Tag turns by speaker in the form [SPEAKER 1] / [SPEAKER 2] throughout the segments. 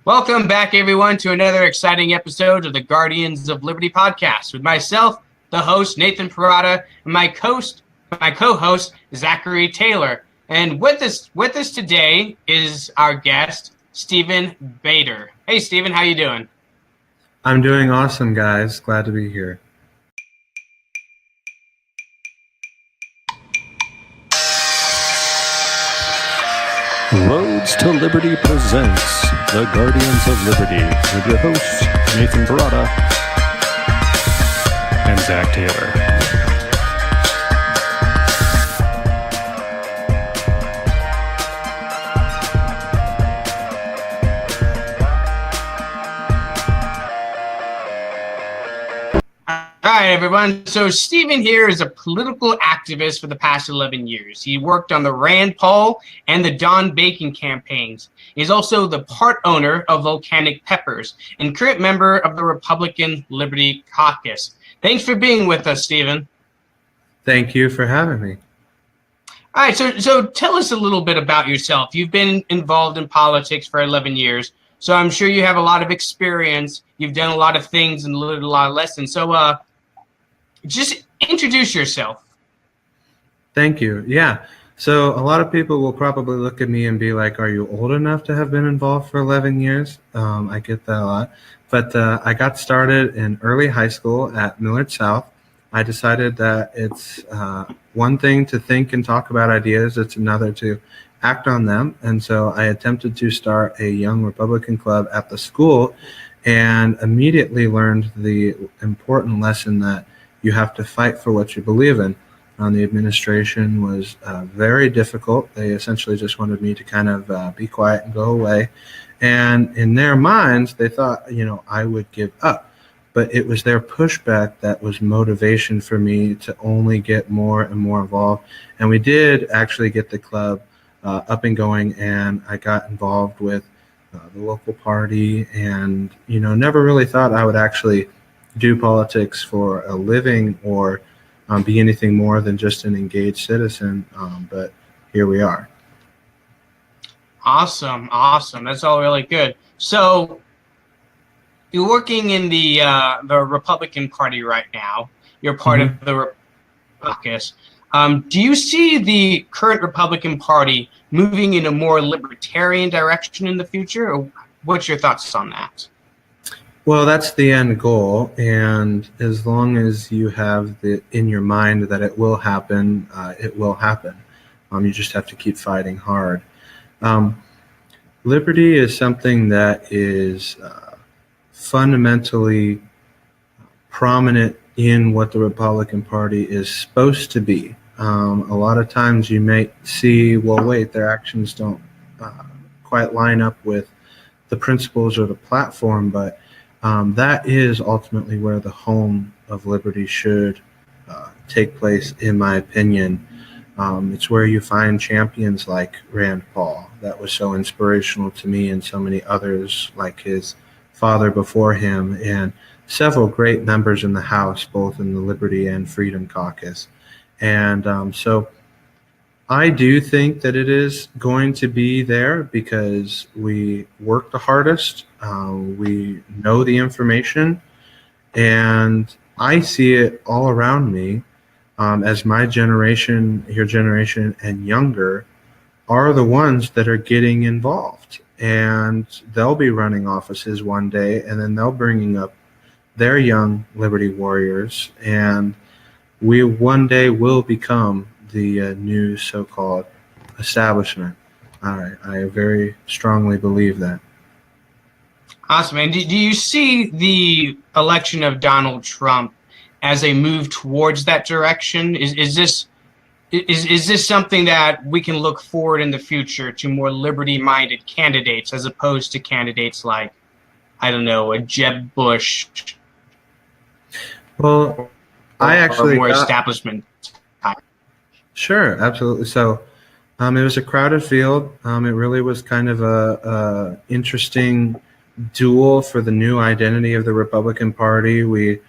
[SPEAKER 1] Welcome back, everyone, to another exciting episode of the Guardians of Liberty podcast with myself, the host, Nathan Parada, and my co-host, Zachary Taylor. And with us today is our guest, Stephan Bader. Hey, Stephan, how you doing?
[SPEAKER 2] I'm doing awesome, guys. Glad to be here.
[SPEAKER 3] Roads to Liberty presents the Guardians of Liberty with your hosts, Nathan Parada and Zach Taylor.
[SPEAKER 1] All right, everyone. So Stephan here is a political activist for the past 11 years. He worked on the Rand Paul and the Don Bacon campaigns. He's also the part owner of Volcanic Peppers and current member of the Republican Liberty Caucus. Thanks for being with us, Stephan.
[SPEAKER 2] Thank you for having me.
[SPEAKER 1] All right, so tell us a little bit about yourself. You've been involved in politics for 11 years, so I'm sure you have a lot of experience. You've done a lot of things and learned a lot of lessons. So just introduce yourself.
[SPEAKER 2] Thank you. Yeah. So a lot of people will probably look at me and be like, are you old enough to have been involved for 11 years? I get that a lot. But I got started in early high school at Millard South. I decided that it's one thing to think and talk about ideas. It's another to act on them. And so I attempted to start a young Republican club at the school and immediately learned the important lesson that you have to fight for what you believe in. The administration was very difficult. They essentially just wanted me to kind of be quiet and go away. And in their minds, they thought, I would give up. But it was their pushback that was motivation for me to only get more and more involved. And we did actually get the club up and going, and I got involved with the local party and, never really thought I would actually do politics for a living or be anything more than just an engaged citizen, but here we are.
[SPEAKER 1] Awesome. That's all really good. So you're working in the Republican Party right now. You're part of the caucus. Do you see the current Republican Party moving in a more libertarian direction in the future, or what's your thoughts on that?
[SPEAKER 2] Well, that's the end goal, and as long as you have in your mind that it will happen, it will happen. You just have to keep fighting hard. Liberty is something that is fundamentally prominent in what the Republican Party is supposed to be. A lot of times you may see, well, wait, their actions don't quite line up with the principles or the platform, but that is ultimately where the home of liberty should take place, in my opinion. It's where you find champions like Rand Paul. That was so inspirational to me and so many others like his father before him, and several great members in the House, both in the Liberty and Freedom Caucus. And so I do think that it is going to be there because we work the hardest, we know the information, and I see it all around me as my generation, your generation, and younger are the ones that are getting involved. And they'll be running offices one day, and then they'll bringing up their young liberty warriors, and we one day will become the new so-called establishment. I very strongly believe that.
[SPEAKER 1] Awesome. And do you see the election of Donald Trump as a move towards that direction? Is this something that we can look forward in the future to more liberty-minded candidates as opposed to candidates like, I don't know, a Jeb Bush?
[SPEAKER 2] Well, I actually
[SPEAKER 1] more establishment type.
[SPEAKER 2] Sure, absolutely. So it was a crowded field. It really was kind of a interesting duel for the new identity of the Republican Party. We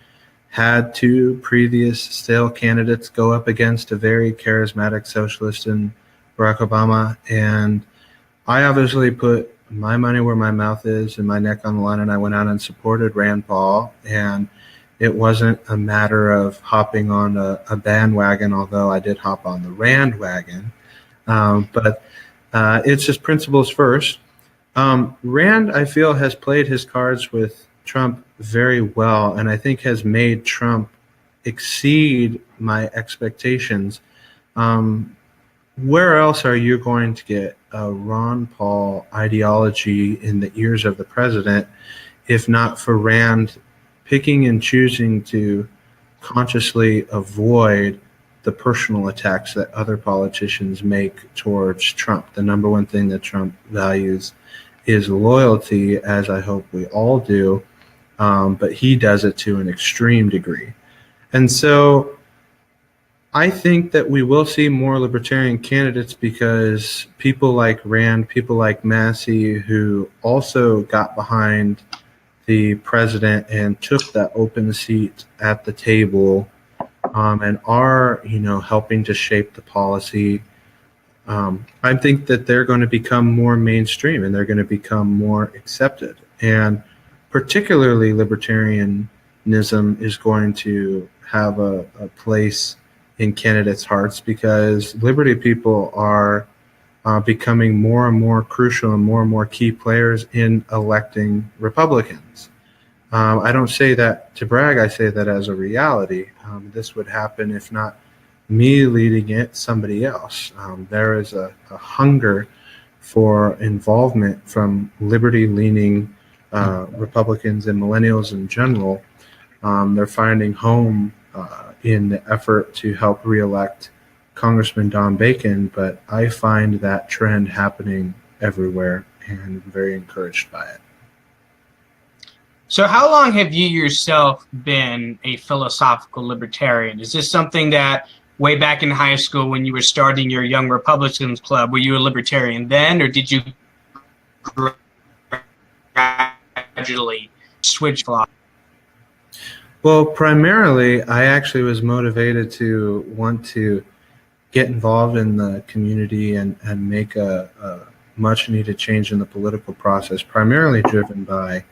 [SPEAKER 2] had two previous stale candidates go up against a very charismatic socialist in Barack Obama, and I obviously put my money where my mouth is and my neck on the line, and I went out and supported Rand Paul. And it wasn't a matter of hopping on a bandwagon, although I did hop on the Rand wagon. But it's just principles first. Rand, I feel, has played his cards with Trump very well, and I think has made Trump exceed my expectations. Where else are you going to get a Ron Paul ideology in the ears of the president, if not for Rand picking and choosing to consciously avoid the personal attacks that other politicians make towards Trump? The number one thing that Trump values is loyalty, as I hope we all do, but he does it to an extreme degree. And so I think that we will see more libertarian candidates because people like Rand, people like Massey, who also got behind the president and took that open seat at the table, and are, helping to shape the policy. I think that they're going to become more mainstream and they're going to become more accepted. And particularly libertarianism is going to have a place in candidates' hearts because liberty people are becoming more and more crucial and more key players in electing Republicans. I don't say that to brag, I say that as a reality. This would happen if not me leading it, somebody else. There is a hunger for involvement from liberty-leaning Republicans and millennials in general. They're finding home in the effort to help reelect Congressman Don Bacon, but I find that trend happening everywhere and I'm very encouraged by it.
[SPEAKER 1] So how long have you yourself been a philosophical libertarian? Is this something that way back in high school when you were starting your Young Republicans Club, were you a libertarian then, or did you gradually switch philosophy?
[SPEAKER 2] Well, primarily, I actually was motivated to want to get involved in the community and make a much needed change in the political process, primarily driven by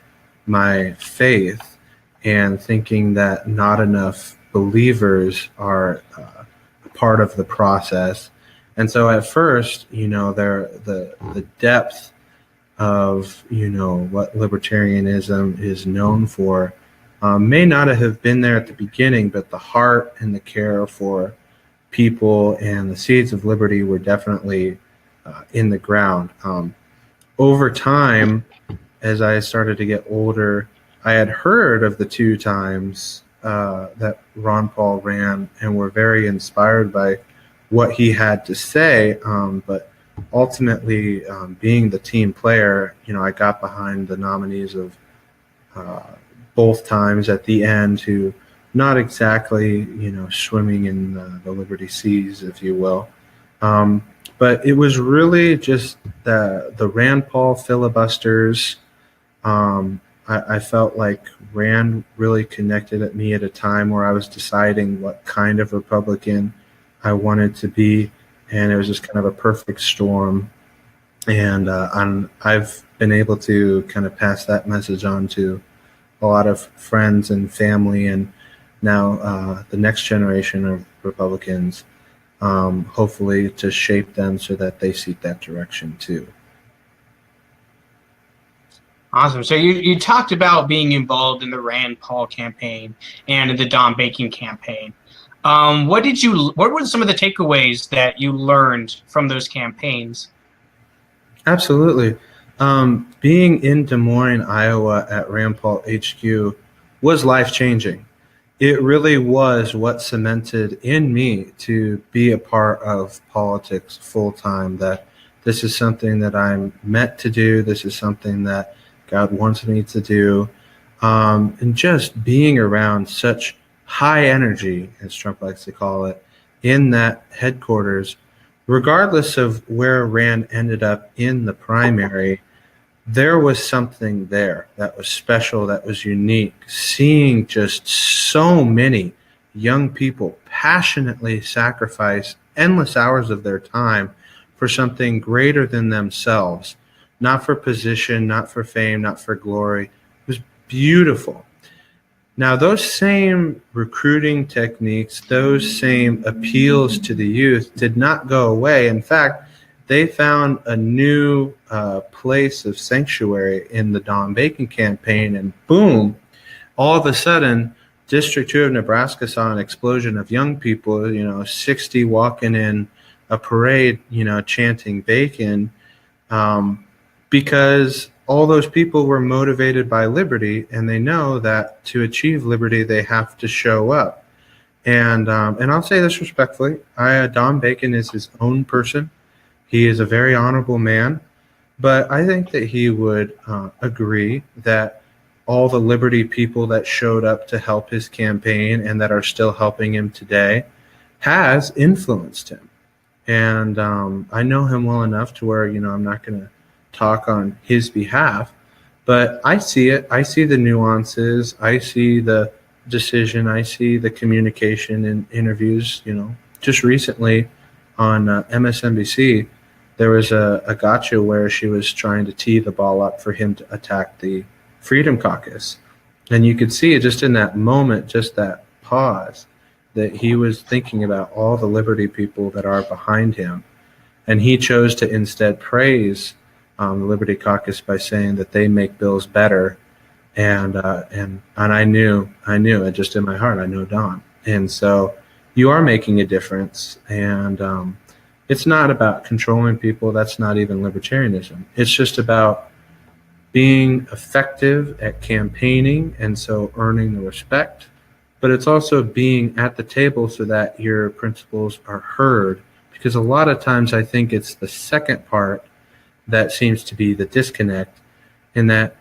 [SPEAKER 2] my faith and thinking that not enough believers are a part of the process. And so at first, the depth of, what libertarianism is known for may not have been there at the beginning, but the heart and the care for people and the seeds of liberty were definitely in the ground. Over time, as I started to get older, I had heard of the 2 times that Ron Paul ran and were very inspired by what he had to say. But ultimately, being the team player, I got behind the nominees of both times at the end, who not exactly, swimming in the Liberty seas, if you will. But it was really just the Rand Paul filibusters. I felt like Rand really connected at me at a time where I was deciding what kind of Republican I wanted to be, and it was just kind of a perfect storm. And I've been able to kind of pass that message on to a lot of friends and family, and now the next generation of Republicans, hopefully to shape them so that they seek that direction too.
[SPEAKER 1] Awesome. So you talked about being involved in the Rand Paul campaign and in the Don Bacon campaign. What were some of the takeaways that you learned from those campaigns?
[SPEAKER 2] Absolutely. Being in Des Moines, Iowa at Rand Paul HQ was life-changing. It really was what cemented in me to be a part of politics full-time, that this is something that I'm meant to do. This is something that God wants me to do. And just being around such high energy, as Trump likes to call it, in that headquarters, regardless of where Rand ended up in the primary, there was something there that was special, that was unique. Seeing just so many young people passionately sacrifice endless hours of their time for something greater than themselves not for position, not for fame, not for glory. It was beautiful. Now, those same recruiting techniques, those same appeals to the youth did not go away. In fact, they found a new place of sanctuary in the Don Bacon campaign, and boom, all of a sudden, District 2 of Nebraska saw an explosion of young people, 60 walking in a parade, chanting Bacon, because all those people were motivated by liberty, and they know that to achieve liberty, they have to show up. And I'll say this respectfully, Don Bacon is his own person. He is a very honorable man, but I think that he would agree that all the liberty people that showed up to help his campaign and that are still helping him today has influenced him. And I know him well enough to where, I'm not going to talk on his behalf, but I see it. I see the nuances. I see the decision. I see the communication in interviews. Just recently on MSNBC, there was a gotcha where she was trying to tee the ball up for him to attack the Freedom Caucus. And you could see it just in that moment, just that pause, that he was thinking about all the liberty people that are behind him. And he chose to instead praise the Liberty Caucus by saying that they make bills better. And I knew it just in my heart. I know Don. And so you are making a difference. And it's not about controlling people. That's not even libertarianism. It's just about being effective at campaigning and so earning the respect. But it's also being at the table so that your principles are heard. Because a lot of times I think it's the second part that seems to be the disconnect, in that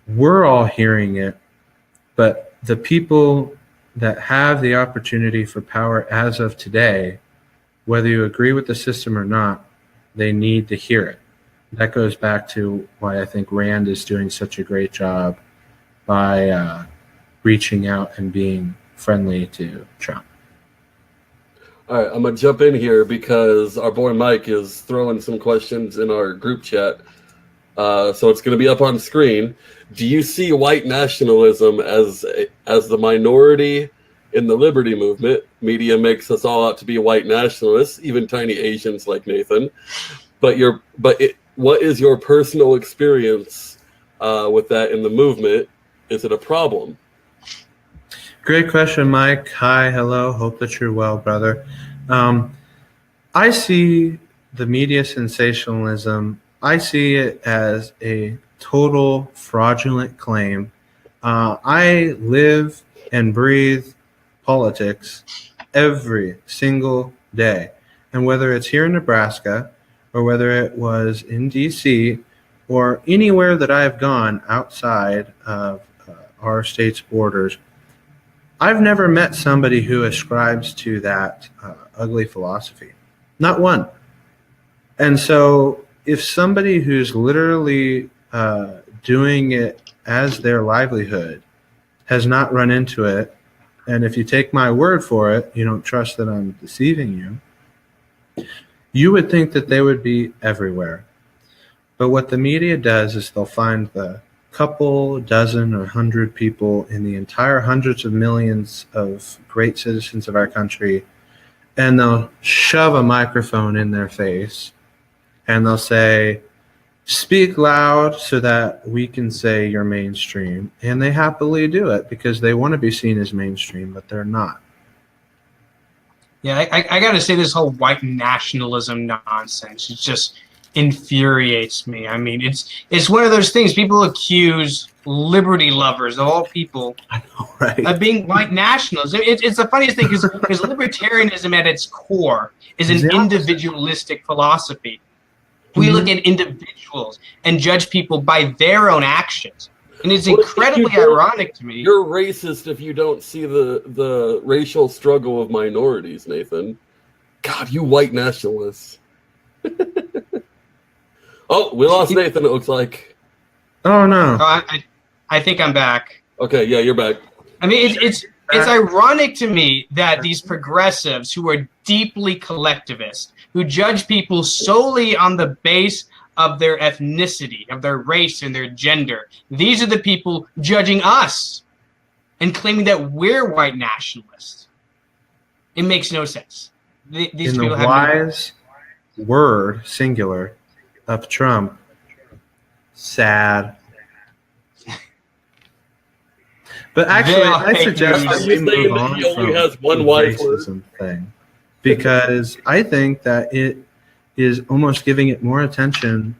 [SPEAKER 2] we're all hearing it, but the people that have the opportunity for power as of today, whether you agree with the system or not, they need to hear it. That goes back to why I think Rand is doing such a great job by reaching out and being friendly to Trump.
[SPEAKER 4] All right, I'm going to jump in here because our boy Mike is throwing some questions in our group chat. So it's going to be up on screen. Do you see white nationalism as the minority in the liberty movement? Media makes us all out to be white nationalists, even tiny Asians like Nathan. But what is your personal experience with that in the movement? Is it a problem?
[SPEAKER 2] Great question, Mike. Hi, hello. Hope that you're well, brother. I see the media sensationalism. I see it as a total fraudulent claim. I live and breathe politics every single day. And whether it's here in Nebraska or whether it was in D.C. or anywhere that I've gone outside of our state's borders, I've never met somebody who ascribes to that ugly philosophy. Not one. And so if somebody who's literally doing it as their livelihood has not run into it, and if you take my word for it, you don't trust that I'm deceiving you, you would think that they would be everywhere. But what the media does is they'll find the couple dozen or 100 people in the entire hundreds of millions of great citizens of our country, and they'll shove a microphone in their face and they'll say, speak loud so that we can say you're mainstream. And they happily do it because they want to be seen as mainstream, but they're not.
[SPEAKER 1] Yeah, I got to say, this whole white nationalism nonsense, it just infuriates me. I mean, it's one of those things. People accuse liberty lovers of all people,
[SPEAKER 2] I know, right,
[SPEAKER 1] of being white nationalists. It's the funniest thing because libertarianism at its core is an individualistic philosophy. We look at individuals and judge people by their own actions. And it's incredibly ironic to me.
[SPEAKER 4] You're racist if you don't see the racial struggle of minorities, Nathan. God, you white nationalists. Oh, we lost Nathan, it looks like.
[SPEAKER 2] Oh, no.
[SPEAKER 1] I think I'm back.
[SPEAKER 4] Okay, yeah, you're back.
[SPEAKER 1] I mean, it's ironic to me that these progressives who are deeply collectivist, who judge people solely on the base of their ethnicity, of their race, and their gender. These are the people judging us and claiming that we're white nationalists. It makes no sense. These
[SPEAKER 2] In
[SPEAKER 1] people
[SPEAKER 2] the
[SPEAKER 1] have
[SPEAKER 2] wise word, singular, of Trump, sad. But actually, I suggest that we move on from the racism thing, because I think that it is almost giving it more attention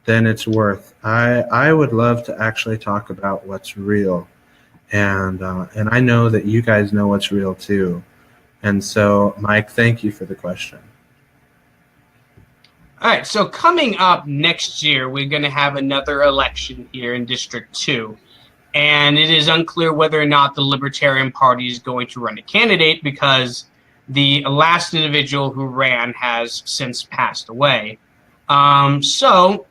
[SPEAKER 2] than it's worth. I would love to actually talk about what's real, and I know that you guys know what's real too. And so, Mike, thank you for the question.
[SPEAKER 1] All right, so coming up next year, we're going to have another election here in District 2. And it is unclear whether or not the Libertarian Party is going to run a candidate, because the last individual who ran has since passed away. So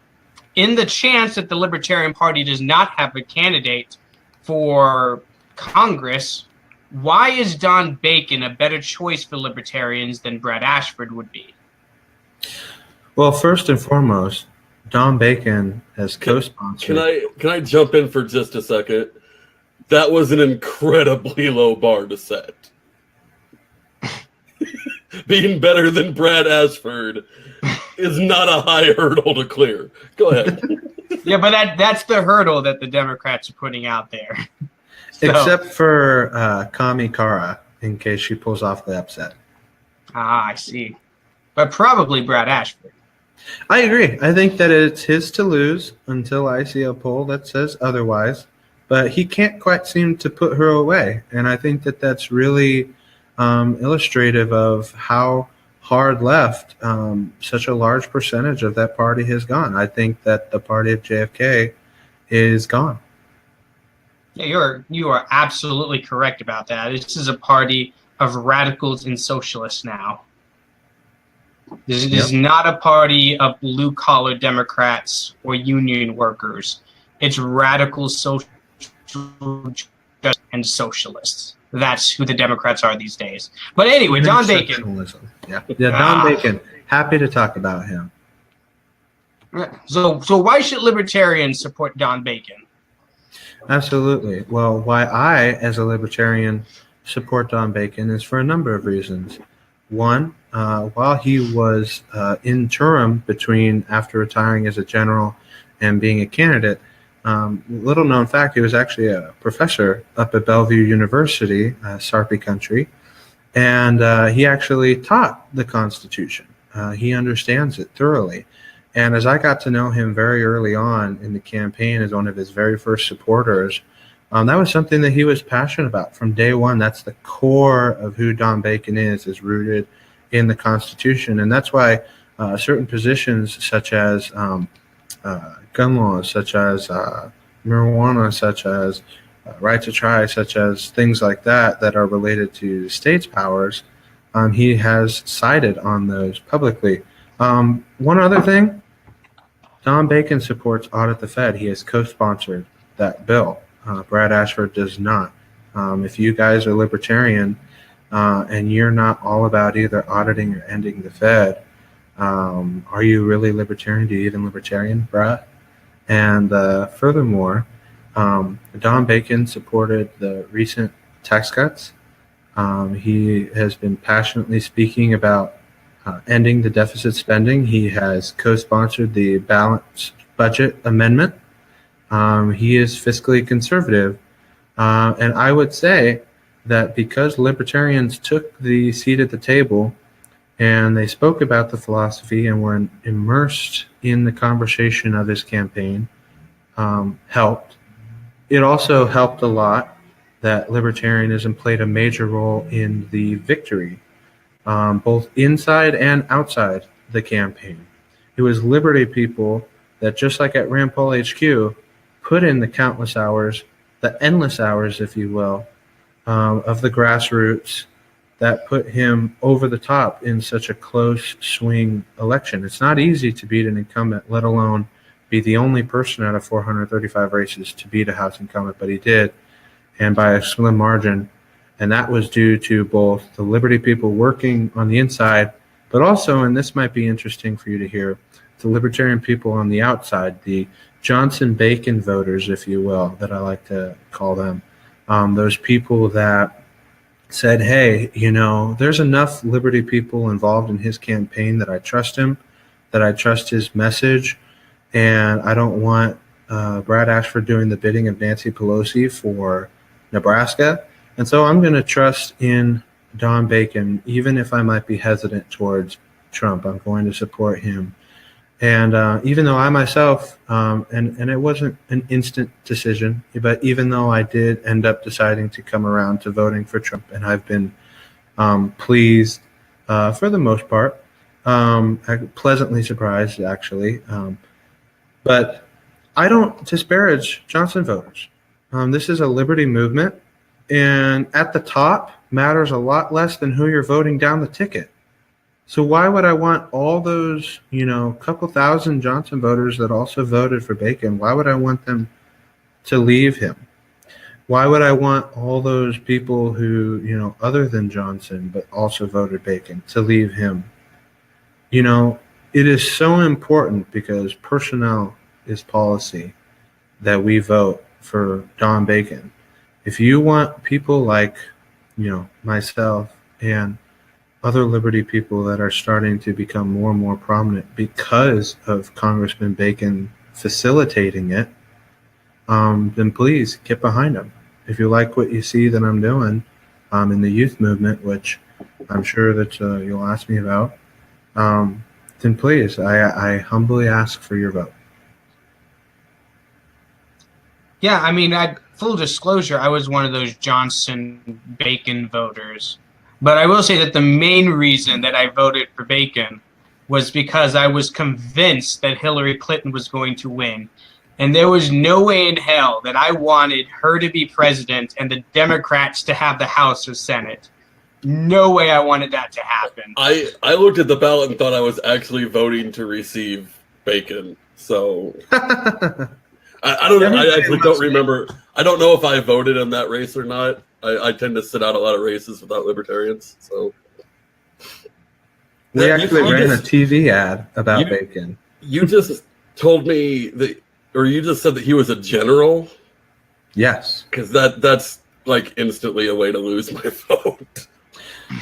[SPEAKER 1] in the chance that the Libertarian Party does not have a candidate for Congress, why is Don Bacon a better choice for Libertarians than Brad Ashford would be?
[SPEAKER 2] Well, first and foremost, Don Bacon has co-sponsored.
[SPEAKER 4] Can I jump in for just a second? That was an incredibly low bar to set. Being better than Brad Ashford is not a high hurdle to clear. Go ahead.
[SPEAKER 1] Yeah, but that's the hurdle that the Democrats are putting out there. So,
[SPEAKER 2] except for Kami Kara, in case she pulls off the upset.
[SPEAKER 1] I see. But probably Brad Ashford.
[SPEAKER 2] I agree. I think that it's his to lose until I see a poll that says otherwise. But he can't quite seem to put her away. And I think that that's really illustrative of how hard left such a large percentage of that party has gone. I think that the party of JFK is gone.
[SPEAKER 1] Yeah, you are absolutely correct about that. This is a party of radicals and socialists now. This is not a party of blue-collar Democrats or union workers. It's radical social and socialists. That's who the Democrats are these days. But anyway, Don Bacon.
[SPEAKER 2] Yeah, Don Bacon. Happy to talk about him.
[SPEAKER 1] So why should Libertarians support Don Bacon?
[SPEAKER 2] Absolutely. Well, why I, as a Libertarian, support Don Bacon is for a number of reasons. One, while he was interim between after retiring as a general and being a candidate, little known fact, he was actually a professor up at Bellevue University, Sarpy country, and he actually taught the Constitution. He understands it thoroughly. And as I got to know him very early on in the campaign as one of his very first supporters, that was something that he was passionate about from day one. That's the core of who Don Bacon is rooted in the Constitution. And that's why certain positions such as gun laws, such as marijuana, such as right to try, such as things like that are related to states' powers, he has sided on those publicly. One other thing, Don Bacon supports Audit the Fed. He has co-sponsored that bill. Brad Ashford does not. If you guys are Libertarian and you're not all about either auditing or ending the Fed, are you really Libertarian? Do you even Libertarian, Brad? And furthermore, Don Bacon supported the recent tax cuts. He has been passionately speaking about ending the deficit spending. He has co-sponsored the balanced budget amendment. He is fiscally conservative. And I would say that because Libertarians took the seat at the table and they spoke about the philosophy and were immersed in the conversation of his campaign, helped. It also helped a lot that Libertarianism played a major role in the victory, both inside and outside the campaign. It was Liberty people that, just like at Rand Paul HQ, put in the countless hours, the endless hours, if you will, of the grassroots that put him over the top in such a close swing election. It's not easy to beat an incumbent, let alone be the only person out of 435 races to beat a House incumbent, but he did, and by a slim margin. And that was due to both the Liberty people working on the inside, but also, and this might be interesting for you to hear, the Libertarian people on the outside, the Johnson Bacon voters, if you will, that I like to call them, those people that said, hey, there's enough Liberty people involved in his campaign that I trust him, that I trust his message, and I don't want Brad Ashford doing the bidding of Nancy Pelosi for Nebraska. And so I'm going to trust in Don Bacon, even if I might be hesitant towards Trump. I'm going to support him. And even though I myself, and it wasn't an instant decision, but even though I did end up deciding to come around to voting for Trump, and I've been pleased for the most part, pleasantly surprised actually, but I don't disparage Johnson voters. This is a liberty movement, and at the top matters a lot less than who you're voting down the ticket. So why would I want all those, couple thousand Johnson voters that also voted for Bacon, why would I want them to leave him? Why would I want all those people who, other than Johnson, but also voted Bacon, to leave him? It is so important, because personnel is policy, that we vote for Don Bacon. If you want people like, myself and other Liberty people that are starting to become more and more prominent because of Congressman Bacon facilitating it, then please get behind him. If you like what you see that I'm doing in the youth movement, which I'm sure that you'll ask me about, then please, I humbly ask for your vote.
[SPEAKER 1] Yeah, full disclosure, I was one of those Johnson Bacon voters. But I will say that the main reason that I voted for Bacon was because I was convinced that Hillary Clinton was going to win. And there was no way in hell that I wanted her to be president and the Democrats to have the House or Senate. No way I wanted that to happen.
[SPEAKER 4] I looked at the ballot and thought I was actually voting to receive Bacon. So I don't know. I actually don't remember. I don't know if I voted in that race or not. I tend to sit out a lot of races without Libertarians. So
[SPEAKER 2] we actually ran a TV ad about Bacon.
[SPEAKER 4] You just told me that, or you just said that he was a general?
[SPEAKER 2] Yes.
[SPEAKER 4] Because that's like instantly a way to lose my vote.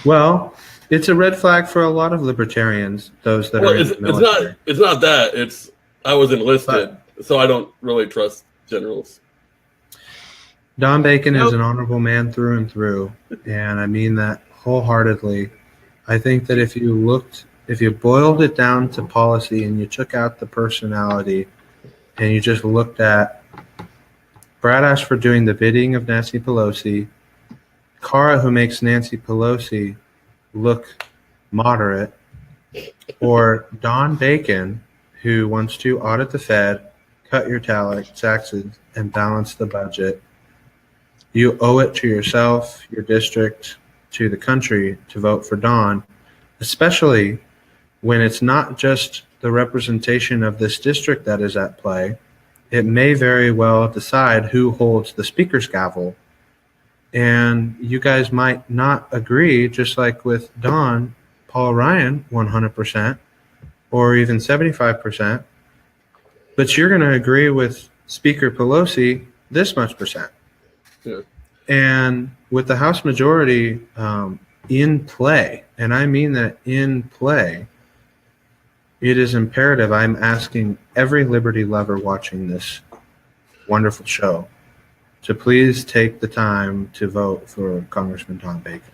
[SPEAKER 2] Well, it's a red flag for a lot of Libertarians, those that are in the military.
[SPEAKER 4] It's not that. I was enlisted, so I don't really trust generals.
[SPEAKER 2] Don Bacon is an honorable man through and through, and I mean that wholeheartedly. I think that if you boiled it down to policy and you took out the personality and you just looked at Brad Ashford doing the bidding of Nancy Pelosi, Cara, who makes Nancy Pelosi look moderate, or Don Bacon, who wants to audit the Fed, cut your taxes, and balance the budget, you owe it to yourself, your district, to the country to vote for Don, especially when it's not just the representation of this district that is at play. It may very well decide who holds the speaker's gavel. And you guys might not agree, just like with Don, Paul Ryan, 100%, or even 75%, but you're going to agree with Speaker Pelosi this much percent.
[SPEAKER 4] Yeah.
[SPEAKER 2] And with the House majority in play, and I mean that in play, it is imperative. I'm asking every Liberty lover watching this wonderful show to please take the time to vote for Congressman Don Bacon.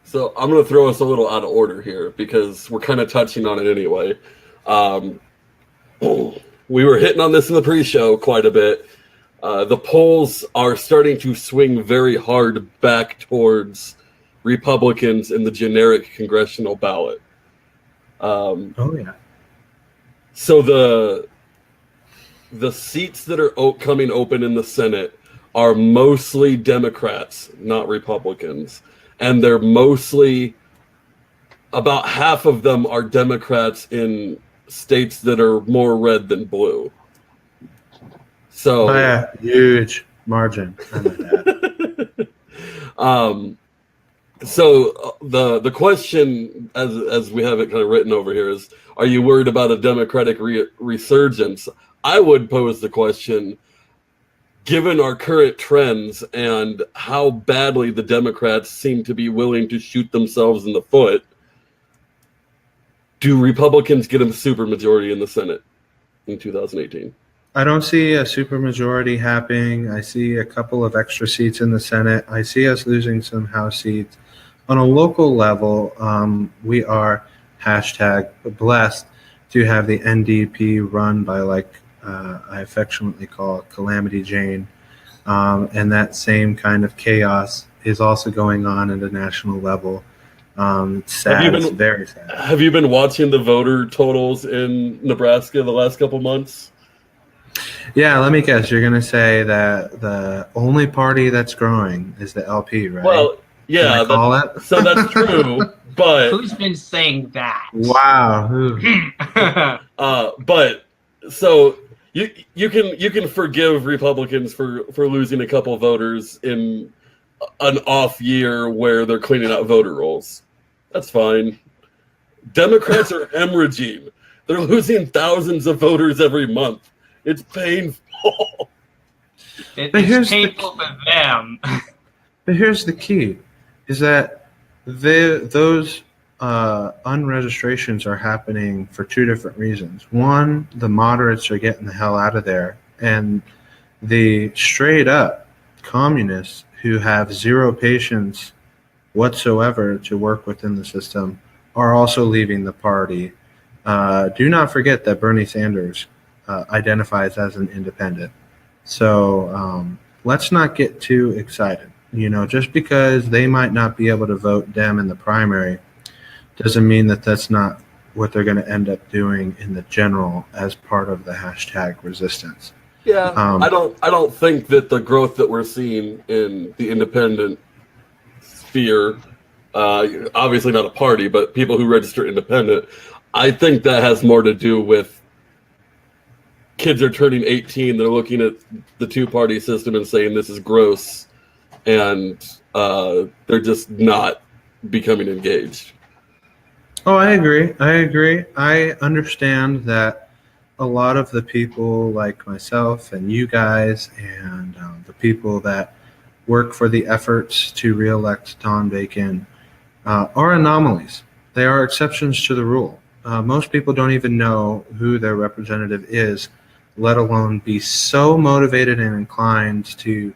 [SPEAKER 4] So I'm going to throw us a little out of order here because we're kind of touching on it anyway. We were hitting on this in the pre-show quite a bit. The polls are starting to swing very hard back towards Republicans in the generic congressional ballot.
[SPEAKER 2] Oh, yeah.
[SPEAKER 4] So the seats that are coming open in the Senate are mostly Democrats, not Republicans. And they're mostly, about half of them are Democrats in states that are more red than blue. So
[SPEAKER 2] by a huge margin.
[SPEAKER 4] So the question, as we have it kind of written over here, is: are you worried about a Democratic resurgence? I would pose the question, given our current trends and how badly the Democrats seem to be willing to shoot themselves in the foot, do Republicans get a supermajority in the Senate in 2018?
[SPEAKER 2] I don't see a supermajority happening. I see a couple of extra seats in the Senate. I see us losing some House seats. On a local level, we are #blessed to have the NDP run by, like I affectionately call Calamity Jane. And that same kind of chaos is also going on at a national level. It's sad. It's very sad.
[SPEAKER 4] Have you been watching the voter totals in Nebraska the last couple months?
[SPEAKER 2] Yeah, let me guess. You're going to say that the only party that's growing is the LP, right?
[SPEAKER 4] Well, yeah, so that's true. But
[SPEAKER 1] who's been saying that?
[SPEAKER 2] Wow.
[SPEAKER 4] But so you can forgive Republicans for losing a couple voters in an off year where they're cleaning out voter rolls. That's fine. Democrats are hemorrhaging. They're losing thousands of voters every month. It's painful.
[SPEAKER 1] It's painful for them.
[SPEAKER 2] But here's the key, is that those unregistrations are happening for two different reasons. One, the moderates are getting the hell out of there, and the straight up communists who have zero patience whatsoever to work within the system are also leaving the party. Do not forget that Bernie Sanders identifies as an independent. So let's not get too excited. Just because they might not be able to vote Dem in the primary doesn't mean that that's not what they're going to end up doing in the general as part of the #resistance.
[SPEAKER 4] Yeah, I don't think that the growth that we're seeing in the independent sphere, obviously not a party, but people who register independent, I think that has more to do with kids are turning 18, they're looking at the two-party system and saying this is gross, and they're just not becoming engaged.
[SPEAKER 2] Oh, I agree. I understand that a lot of the people like myself and you guys and the people that work for the efforts to reelect Don Bacon are anomalies. They are exceptions to the rule. Most people don't even know who their representative is, let alone be so motivated and inclined to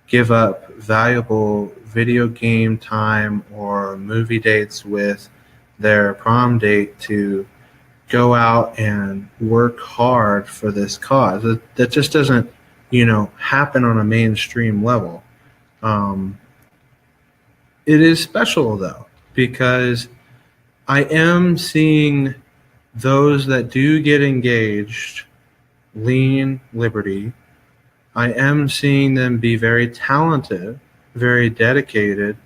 [SPEAKER 2] give up valuable video game time or movie dates with their prom date to go out and work hard for this cause. That just doesn't, happen on a mainstream level. It is special, though, because I am seeing those that do get engaged lean liberty. I am seeing them be very talented, very dedicated,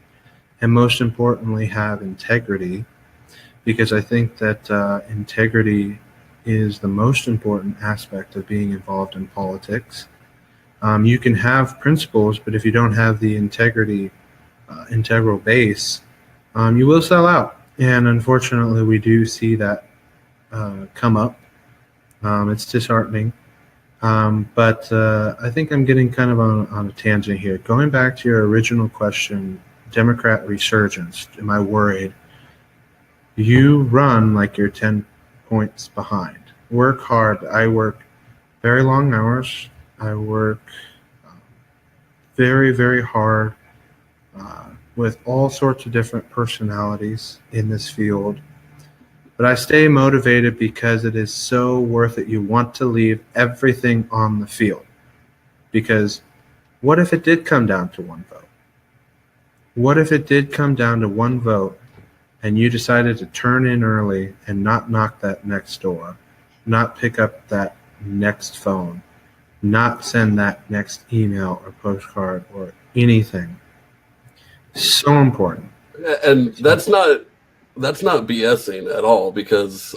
[SPEAKER 2] and most importantly have integrity, because I think that integrity is the most important aspect of being involved in politics. You can have principles, but if you don't have the integral base, you will sell out. And unfortunately, we do see that come up. It's disheartening. But I think I'm getting kind of on a tangent here. Going back to your original question, Democrat resurgence, am I worried? You run like you're 10 points behind. Work hard. I work very long hours. I work very, very hard with all sorts of different personalities in this field. But I stay motivated because it is so worth it. You want to leave everything on the field. Because what if it did come down to one vote? What if it did come down to one vote and you decided to turn in early and not knock that next door, not pick up that next phone, not send that next email or postcard or anything? So important.
[SPEAKER 4] And that's not BSing at all, because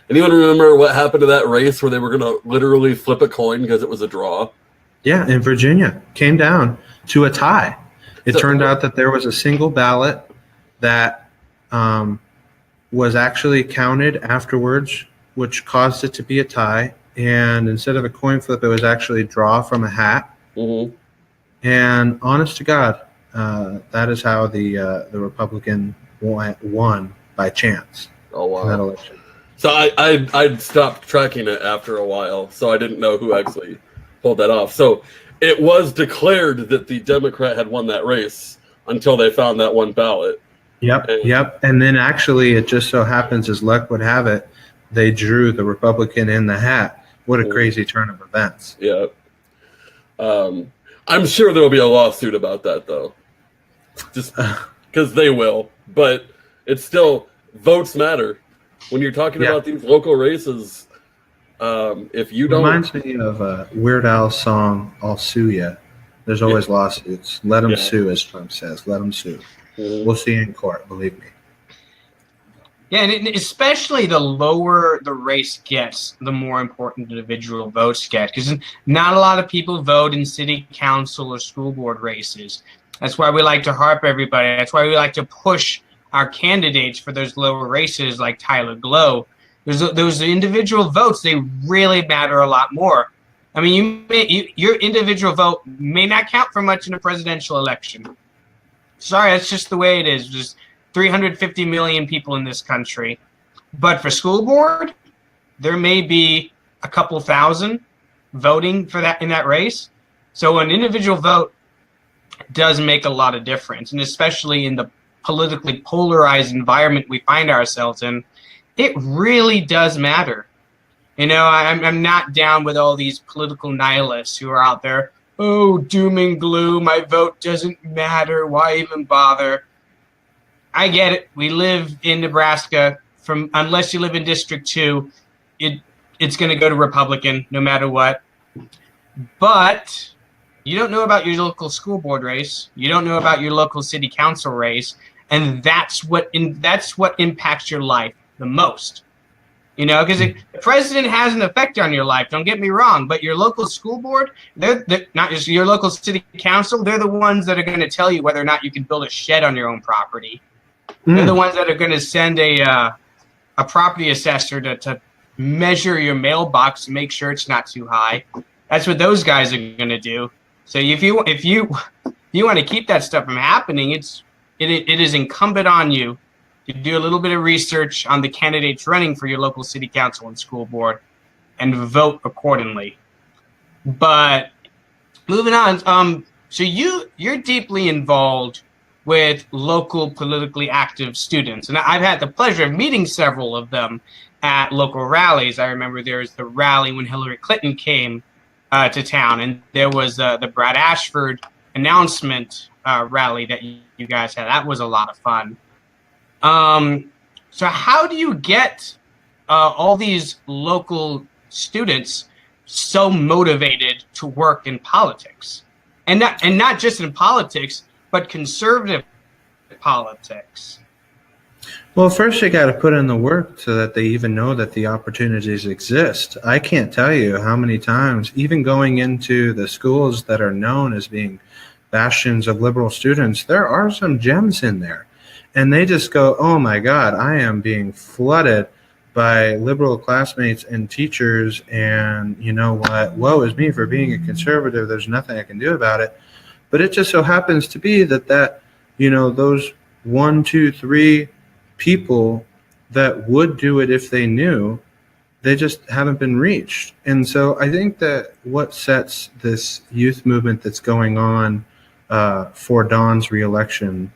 [SPEAKER 4] anyone remember what happened to that race where they were going to literally flip a coin because it was a draw?
[SPEAKER 2] Yeah, in Virginia, came down to a tie. It turned out that there was a single ballot that was actually counted afterwards, which caused it to be a tie. And instead of a coin flip, it was actually draw from a hat.
[SPEAKER 4] Mm-hmm.
[SPEAKER 2] And honest to God, that is how the Republican won by chance
[SPEAKER 4] Oh, wow.
[SPEAKER 2] in that election.
[SPEAKER 4] So I'd stopped tracking it after a while, so I didn't know who actually pulled that off. So it was declared that the Democrat had won that race until they found that one ballot.
[SPEAKER 2] Yep. And then actually, it just so happens, as luck would have it, they drew the Republican in the hat. What a crazy turn of events.
[SPEAKER 4] Yeah. I'm sure there will be a lawsuit about that, though. Just because they will. But it's still, votes matter. When you're talking about these local races, if you don't...
[SPEAKER 2] Reminds me of Weird Al's song, I'll Sue Ya. There's always lawsuits. Let them sue, as Trump says. Let them sue.
[SPEAKER 4] Mm-hmm.
[SPEAKER 2] We'll see you in court, believe me.
[SPEAKER 1] Yeah, and especially the lower the race gets, the more important individual votes get, because not a lot of people vote in city council or school board races. That's why we like to harp everybody. That's why we like to push our candidates for those lower races like Tyler Glow. Those individual votes, they really matter a lot more. I mean, your individual vote may not count for much in a presidential election. Sorry, that's just the way it is. There's 350 million people in this country. But for school board, there may be a couple thousand voting for that in that race. So an individual vote does make a lot of difference, and especially in the politically polarized environment we find ourselves in, it really does matter. You know, I'm not down with all these political nihilists who are out there, oh, doom and gloom, my vote doesn't matter, why even bother? I get it. We live in Nebraska. Unless you live in District 2, it's going to go to Republican no matter what. But you don't know about your local school board race. You don't know about your local city council race, and that's what impacts your life the most. You know, because the president has an effect on your life. Don't get me wrong, but your local school board, they're not just your local city council. They're the ones that are going to tell you whether or not you can build a shed on your own property. They're the ones that are going to send a property assessor to measure your mailbox to make sure it's not too high. That's what those guys are going to do. So if you want to keep that stuff from happening, it is incumbent on you to do a little bit of research on the candidates running for your local city council and school board and vote accordingly. But moving on, so you're deeply involved with local politically active students, and I've had the pleasure of meeting several of them at local rallies. I remember there was the rally when Hillary Clinton came to town, and there was the Brad Ashford announcement rally that you guys had. That was a lot of fun. So how do you get all these local students so motivated to work in politics, and not just in politics, but conservative politics?
[SPEAKER 2] Well, first you got to put in the work so that they even know that the opportunities exist. I can't tell you how many times, even going into the schools that are known as being bastions of liberal students, there are some gems in there. And they just go, oh my God, I am being flooded by liberal classmates and teachers, and you know what, woe is me for being a conservative, there's nothing I can do about it. But it just so happens to be that you know, those 1, 2, 3 people that would do it if they knew, they just haven't been reached. And so I think that what sets this youth movement that's going on for Don's reelection,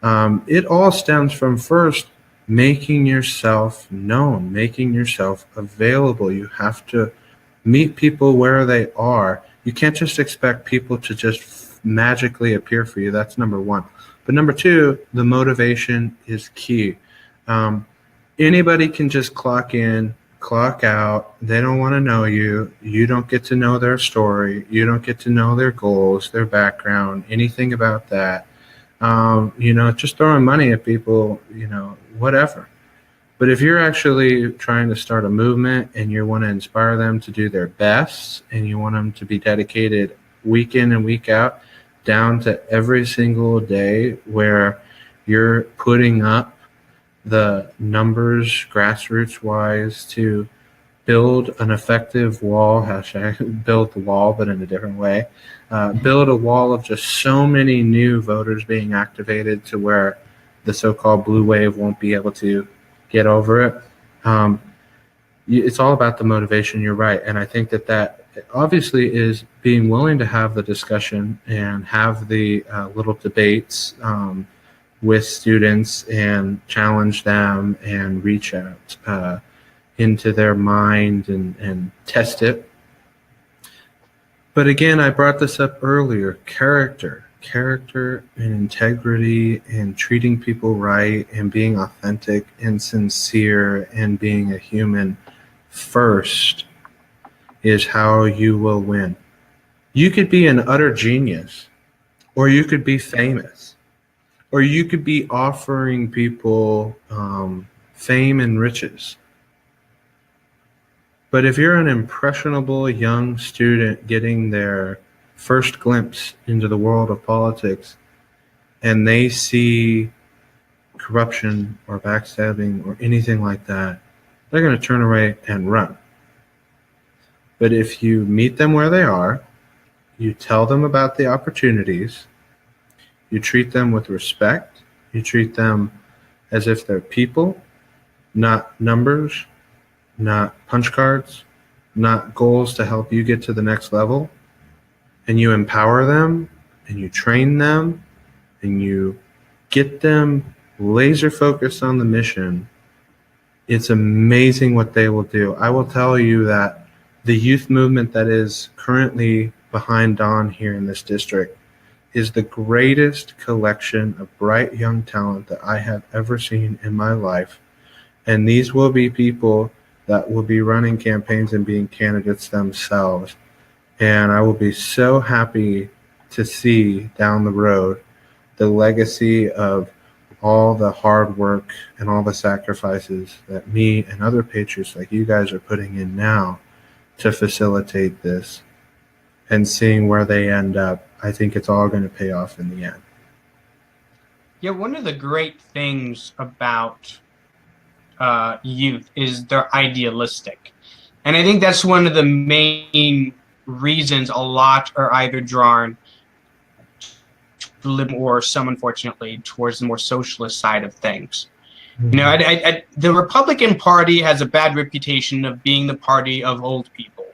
[SPEAKER 2] it all stems from first making yourself known, making yourself available. You have to meet people where they are. You can't just expect people to just magically appear for you. That's number one. But number two, the motivation is key. Anybody can just clock in, clock out. They don't want to know you. You don't get to know their story. You don't get to know their goals, their background, anything about that. You know, just throwing money at people, you know, whatever. But if you're actually trying to start a movement and you want to inspire them to do their best and you want them to be dedicated week in and week out, down to every single day where you're putting up the numbers grassroots wise to build an effective wall, build the wall, but in a different way, build a wall of just so many new voters being activated to where the so-called blue wave won't be able to get over it. It's all about the motivation. You're right. And I think that obviously is being willing to have the discussion and have the little debates with students and challenge them and reach out into their mind and test it. But again, I brought this up earlier, character and integrity and treating people right and being authentic and sincere and being a human first is how you will win. You could be an utter genius, or you could be famous, or you could be offering people fame and riches. But if you're an impressionable young student getting their first glimpse into the world of politics and they see corruption or backstabbing or anything like that, they're going to turn away and run. But if you meet them where they are, you tell them about the opportunities, you treat them with respect, you treat them as if they're people, not numbers, not punch cards, not goals to help you get to the next level, and you empower them and you train them and you get them laser focused on the mission, it's amazing what they will do. I will tell you that the youth movement that is currently behind Don here in this district is the greatest collection of bright young talent that I have ever seen in my life. And these will be people that will be running campaigns and being candidates themselves. And I will be so happy to see down the road the legacy of all the hard work and all the sacrifices that me and other patriots like you guys are putting in now to facilitate this, and seeing where they end up. I think it's all going to pay off in the end.
[SPEAKER 1] Yeah, one of the great things about youth is they're idealistic. And I think that's one of the main reasons a lot are either drawn to or some, unfortunately, towards the more socialist side of things. Mm-hmm. You know, the Republican Party has a bad reputation of being the party of old people.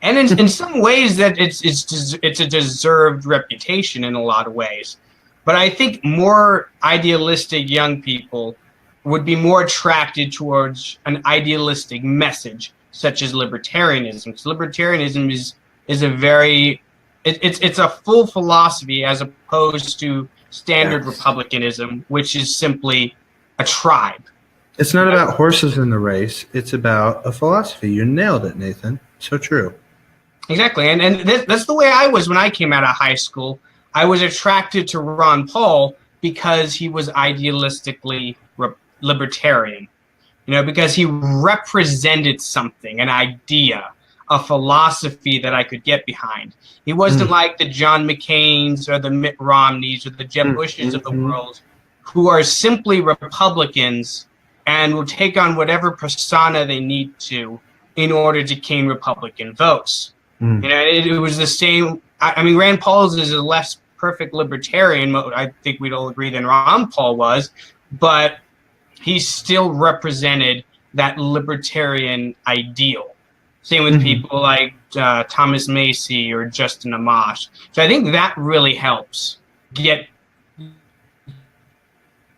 [SPEAKER 1] And in some ways that it's a deserved reputation in a lot of ways. But I think more idealistic young people would be more attracted towards an idealistic message, such as libertarianism. Because libertarianism is a very it's a full philosophy as opposed to standard republicanism, which is simply a tribe.
[SPEAKER 2] It's not about horses in the race. It's about a philosophy. You nailed it, Nathan. So true.
[SPEAKER 1] Exactly. And that's the way I was when I came out of high school. I was attracted to Ron Paul because he was idealistically libertarian, you know, because he represented something, an idea, a philosophy that I could get behind. He wasn't like the John McCains or the Mitt Romneys or the Jeb Bushes of the world, who are simply Republicans and will take on whatever persona they need to in order to gain Republican votes. You know, it was the same. I mean, Rand Paul is a less perfect libertarian, I think we'd all agree, than Ron Paul was, but he still represented that libertarian ideal. Same with people like Thomas Macy or Justin Amash. So I think that really helps get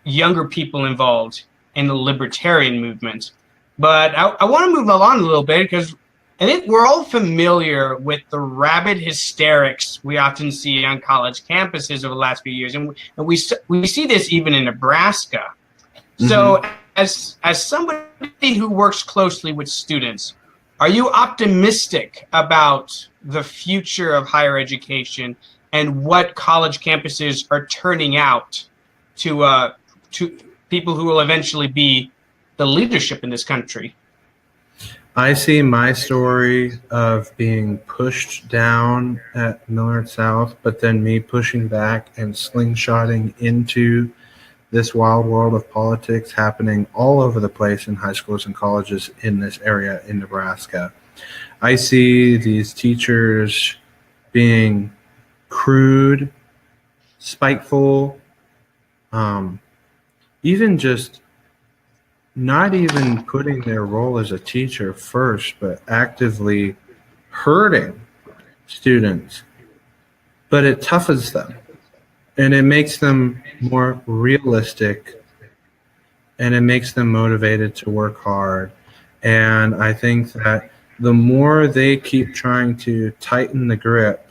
[SPEAKER 1] younger people involved in the libertarian movement. But I want to move along a little bit because I think we're all familiar with the rabid hysterics we often see on college campuses over the last few years. And we see this even in Nebraska. So as somebody who works closely with students, are you optimistic about the future of higher education and what college campuses are turning out to people who will eventually be the leadership in this country?
[SPEAKER 2] I see my story of being pushed down at Millard South, but then me pushing back and slingshotting into this wild world of politics happening all over the place in high schools and colleges in this area in Nebraska. I see these teachers being crude, spiteful, even just not even putting their role as a teacher first, but actively hurting students. But it toughens them, and it makes them more realistic, and it makes them motivated to work hard. And I think that the more they keep trying to tighten the grip,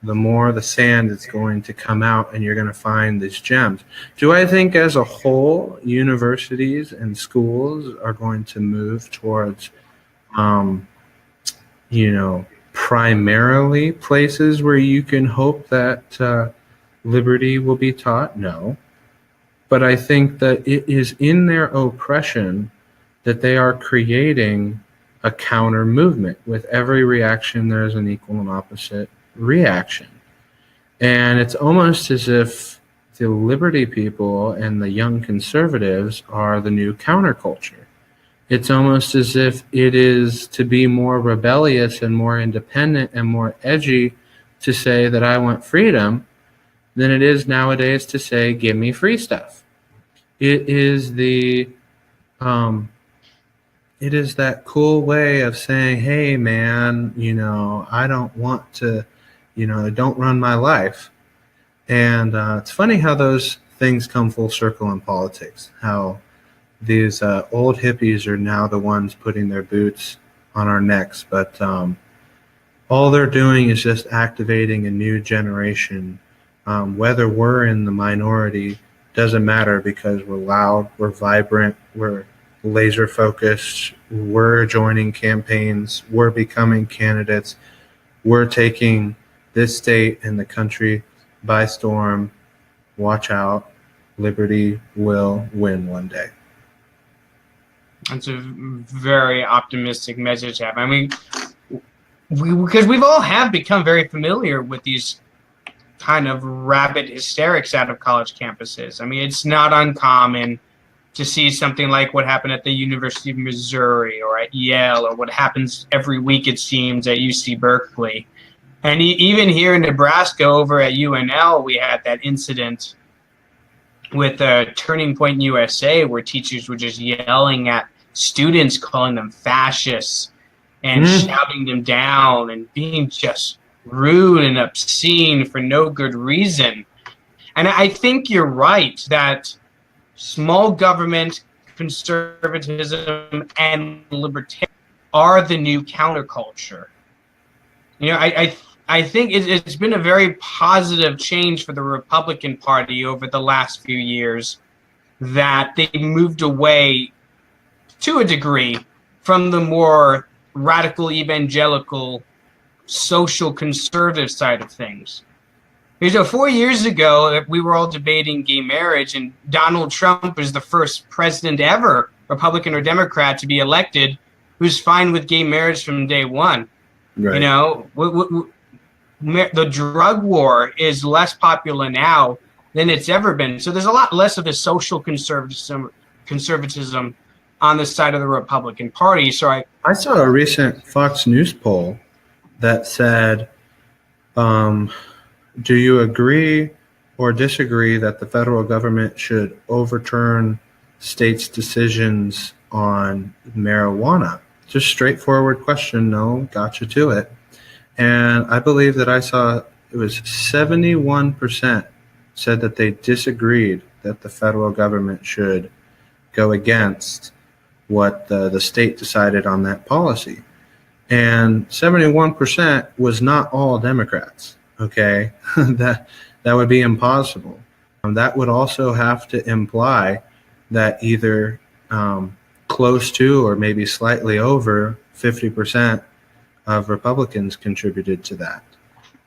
[SPEAKER 2] the more the sand is going to come out, and you're going to find these gems. Do I think as a whole, universities and schools are going to move towards, primarily places where you can hope that liberty will be taught? No. But I think that it is in their oppression that they are creating a counter movement. With every reaction, there's an equal and opposite reaction. And it's almost as if the liberty people and the young conservatives are the new counterculture. It's almost as if it is to be more rebellious and more independent and more edgy to say that I want freedom than it is nowadays to say, give me free stuff. It is that cool way of saying, hey man, I don't want to, don't run my life. And it's funny how those things come full circle in politics, how these old hippies are now the ones putting their boots on our necks. But all they're doing is just activating a new generation. Whether we're in the minority doesn't matter, because we're loud, we're vibrant, we're laser focused, we're joining campaigns, we're becoming candidates, we're taking this state and the country by storm. Watch out, liberty will win one day.
[SPEAKER 1] That's a very optimistic message to have. I mean, because we've all have become very familiar with these kind of rabid hysterics out of college campuses. I mean, it's not uncommon to see something like what happened at the University of Missouri or at Yale, or what happens every week, it seems, at UC Berkeley. And even here in Nebraska, over at UNL, we had that incident with Turning Point USA, where teachers were just yelling at students, calling them fascists and shouting them down and being just rude and obscene for no good reason. And I think you're right that small government, conservatism, and libertarian are the new counterculture. I think it's been a very positive change for the Republican Party over the last few years, that they moved away to a degree from the more radical evangelical social conservative side of things. 4 years ago, we were all debating gay marriage, and Donald Trump was the first president ever, Republican or Democrat, to be elected who's fine with gay marriage from day one. Right. The drug war is less popular now than it's ever been. So there's a lot less of the social conservatism on the side of the Republican Party. So
[SPEAKER 2] I saw a recent Fox News poll that said, do you agree or disagree that the federal government should overturn states' decisions on marijuana? Just straightforward question, no gotcha to it. And I believe that I saw it was 71% said that they disagreed that the federal government should go against what the state decided on that policy. And 71% was not all Democrats, okay? that would be impossible. That would also have to imply that either close to or maybe slightly over 50% of Republicans contributed to that.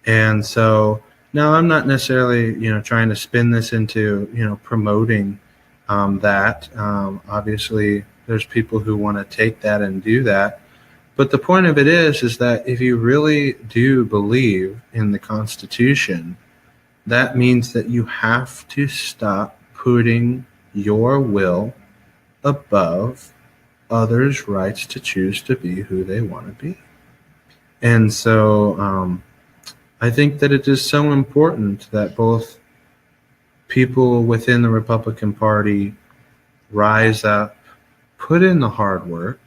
[SPEAKER 2] And so now I'm not necessarily, trying to spin this into, promoting that. Obviously, there's people who want to take that and do that. But the point of it is that if you really do believe in the Constitution, that means that you have to stop putting your will above others' rights to choose to be who they want to be. And so I think that it is so important that both people within the Republican Party rise up, put in the hard work,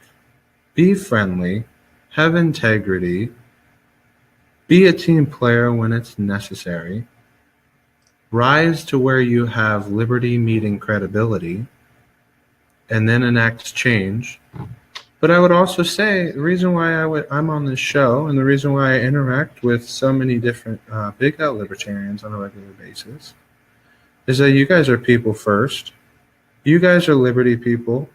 [SPEAKER 2] be friendly, have integrity, be a team player when it's necessary, rise to where you have liberty meeting credibility, and then enact change. But I would also say the reason why I'm on this show and the reason why I interact with so many different big out libertarians on a regular basis is that you guys are people first. You guys are liberty people.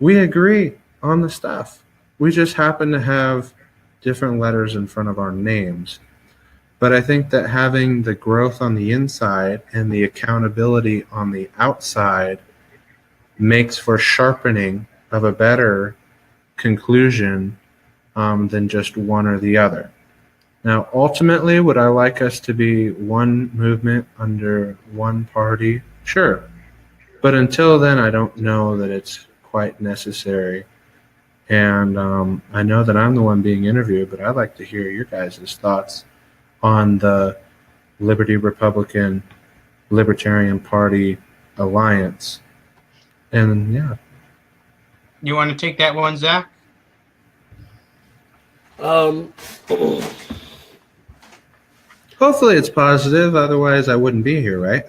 [SPEAKER 2] We agree on the stuff. We just happen to have different letters in front of our names. But I think that having the growth on the inside and the accountability on the outside makes for sharpening of a better conclusion than just one or the other. Now, ultimately, would I like us to be one movement under one party? Sure. But until then, I don't know that it's quite necessary. And I know that I'm the one being interviewed, but I'd like to hear your guys' thoughts on the Liberty Republican Libertarian Party alliance. And yeah.
[SPEAKER 1] You want to take that one, Zach?
[SPEAKER 2] Hopefully it's positive, otherwise I wouldn't be here, right?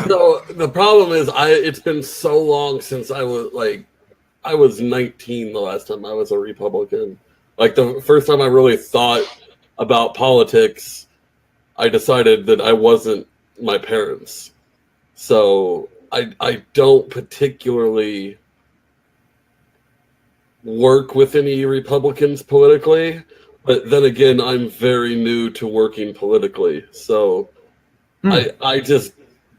[SPEAKER 4] So the problem is it's been so long since I was 19 the last time I was a Republican. Like the first time I really thought about politics, I decided that I wasn't my parents. So I don't particularly work with any Republicans politically, but then again, I'm very new to working politically. So I just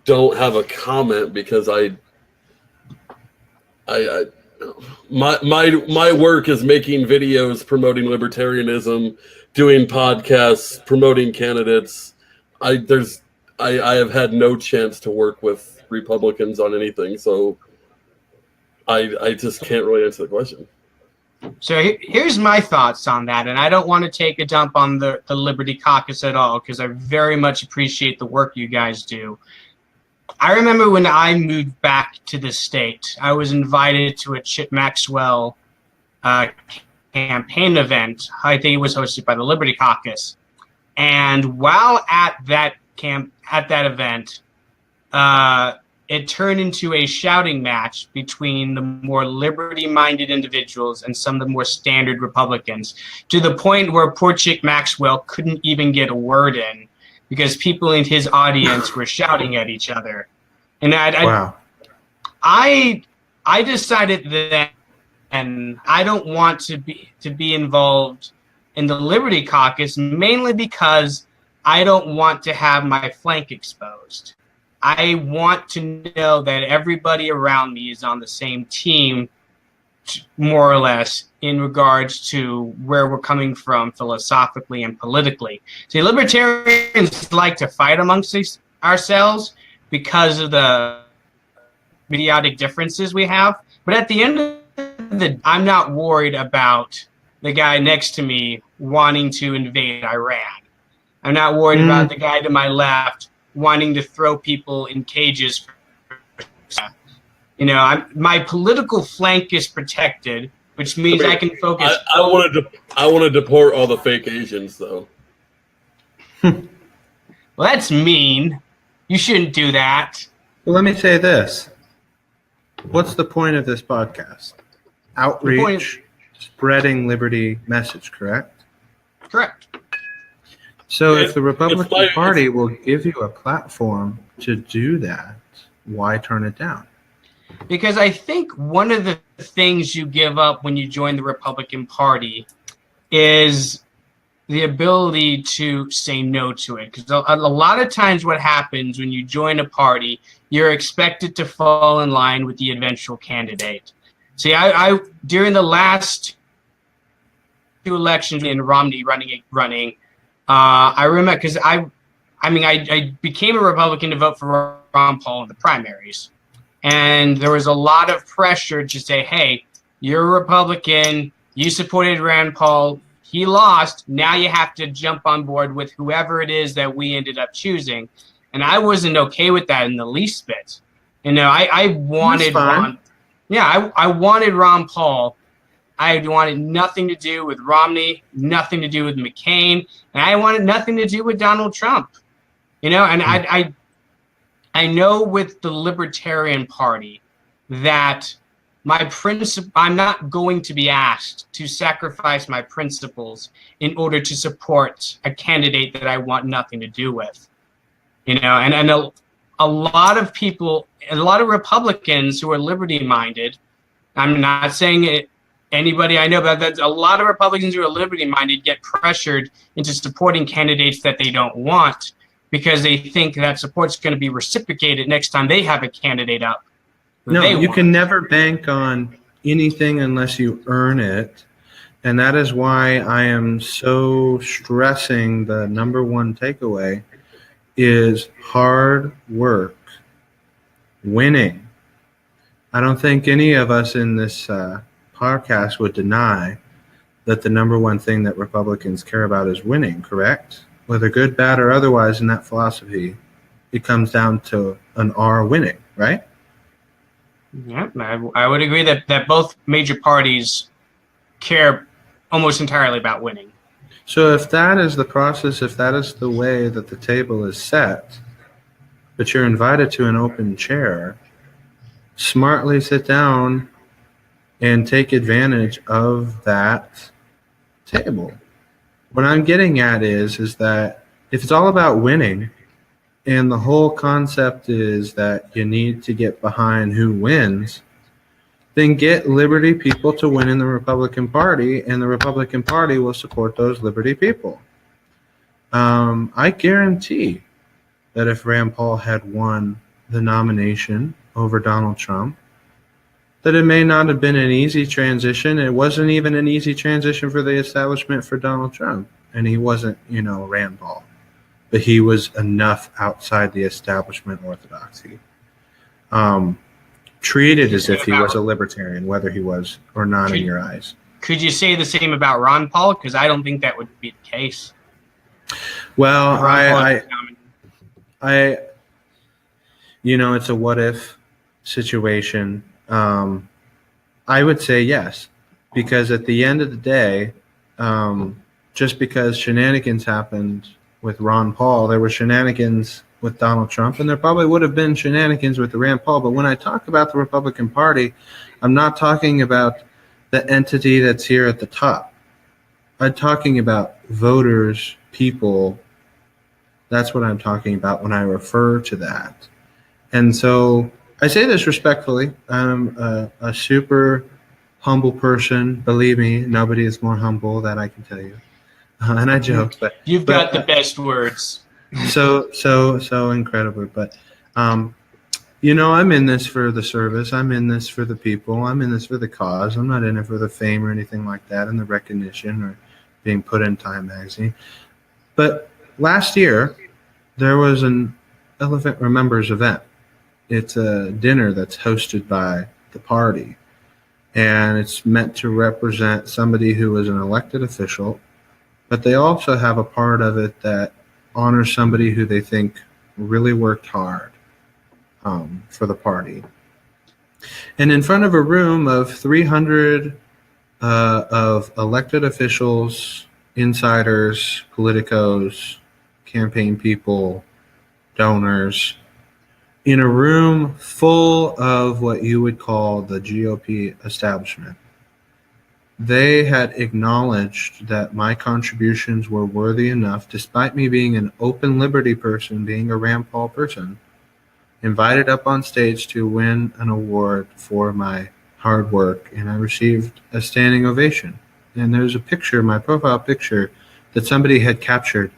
[SPEAKER 4] don't have a comment because my work is making videos promoting libertarianism, doing podcasts, promoting candidates. I have had no chance to work with Republicans on anything, so I just can't really answer the question.
[SPEAKER 1] So here's my thoughts on that, and I don't want to take a dump on the Liberty Caucus at all because I very much appreciate the work you guys do. I remember when I moved back to the state, I was invited to a Chip Maxwell campaign event. I think it was hosted by the Liberty Caucus. And while at that event, it turned into a shouting match between the more liberty-minded individuals and some of the more standard Republicans, to the point where poor Chick Maxwell couldn't even get a word in because people in his audience were shouting at each other. And
[SPEAKER 2] Wow.
[SPEAKER 1] I decided that, and I don't want to be involved in the Liberty Caucus, mainly because I don't want to have my flank exposed. I want to know that everybody around me is on the same team, more or less, in regards to where we're coming from philosophically and politically. See, libertarians like to fight amongst ourselves because of the idiotic differences we have. But at the end of the day, I'm not worried about the guy next to me wanting to invade Iran. I'm not worried about the guy to my left wanting to throw people in cages. My political flank is protected, which means I can focus.
[SPEAKER 4] I want to deport all the fake Asians, though.
[SPEAKER 1] Well, that's mean. You shouldn't do that.
[SPEAKER 2] Well, let me say this. What's the point of this podcast? Outreach, spreading liberty message, correct?
[SPEAKER 1] Correct.
[SPEAKER 2] So if the Republican Party will give you a platform to do that, why turn it down?
[SPEAKER 1] Because I think one of the things you give up when you join the Republican Party is the ability to say no to it. Because a lot of times what happens when you join a party, you're expected to fall in line with the eventual candidate. See, I during the last two elections in Romney running, I remember because I became a Republican to vote for Ron Paul in the primaries, and there was a lot of pressure to say, "Hey, you're a Republican. You supported Rand Paul. He lost. Now you have to jump on board with whoever it is that we ended up choosing." And I wasn't okay with that in the least bit. I wanted Ron. Yeah, I wanted Ron Paul. I wanted nothing to do with Romney, nothing to do with McCain, and I wanted nothing to do with Donald Trump. And I know with the Libertarian Party that I'm not going to be asked to sacrifice my principles in order to support a candidate that I want nothing to do with. And a lot of people, a lot of Republicans who are liberty-minded, I'm not saying it, anybody I know, but that a lot of Republicans who are liberty-minded get pressured into supporting candidates that they don't want because they think that support's going to be reciprocated next time they have a candidate up.
[SPEAKER 2] No, you can never bank on anything unless you earn it. And that is why I am so stressing the number one takeaway is hard work, winning. I don't think any of us in this podcast would deny that the number one thing that Republicans care about is winning, correct? Whether good, bad, or otherwise in that philosophy, it comes down to an R winning, right?
[SPEAKER 1] Yeah, I would agree that both major parties care almost entirely about winning.
[SPEAKER 2] So if that is the process, if that is the way that the table is set, but you're invited to an open chair, smartly sit down and take advantage of that table. What I'm getting at is that if it's all about winning, and the whole concept is that you need to get behind who wins, then get Liberty people to win in the Republican Party, and the Republican Party will support those Liberty people. I guarantee that if Rand Paul had won the nomination over Donald Trump, that it may not have been an easy transition. It wasn't even an easy transition for the establishment for Donald Trump. And he wasn't, Rand Paul. But he was enough outside the establishment orthodoxy. Treated as if he was a libertarian, whether he was or not in your eyes. Could
[SPEAKER 1] you say the same about Ron Paul? Because I don't think that would be the case.
[SPEAKER 2] Well, it's a what if situation. I would say yes, because at the end of the day, just because shenanigans happened with Ron Paul, there were shenanigans with Donald Trump, and there probably would have been shenanigans with the Rand Paul. But when I talk about the Republican Party, I'm not talking about the entity that's here at the top. I'm talking about voters, people. That's what I'm talking about when I refer to that. And so I say this respectfully. I'm a super humble person. Believe me, nobody is more humble, that I can tell you. And I joke, but
[SPEAKER 1] you've got the best words.
[SPEAKER 2] So incredible. But I'm in this for the service. I'm in this for the people. I'm in this for the cause. I'm not in it for the fame or anything like that, and the recognition or being put in Time magazine. But last year there was an Elephant Remembers event. It's a dinner that's hosted by the party, and it's meant to represent somebody who was an elected official, but they also have a part of it that honors somebody who they think really worked hard for the party. And in front of a room of 300 of elected officials, insiders, politicos, campaign people, donors, in a room full of what you would call the GOP establishment, they had acknowledged that my contributions were worthy enough, despite me being an open liberty person, being a Rand Paul person, invited up on stage to win an award for my hard work, and I received a standing ovation. And there's a picture, my profile picture, that somebody had captured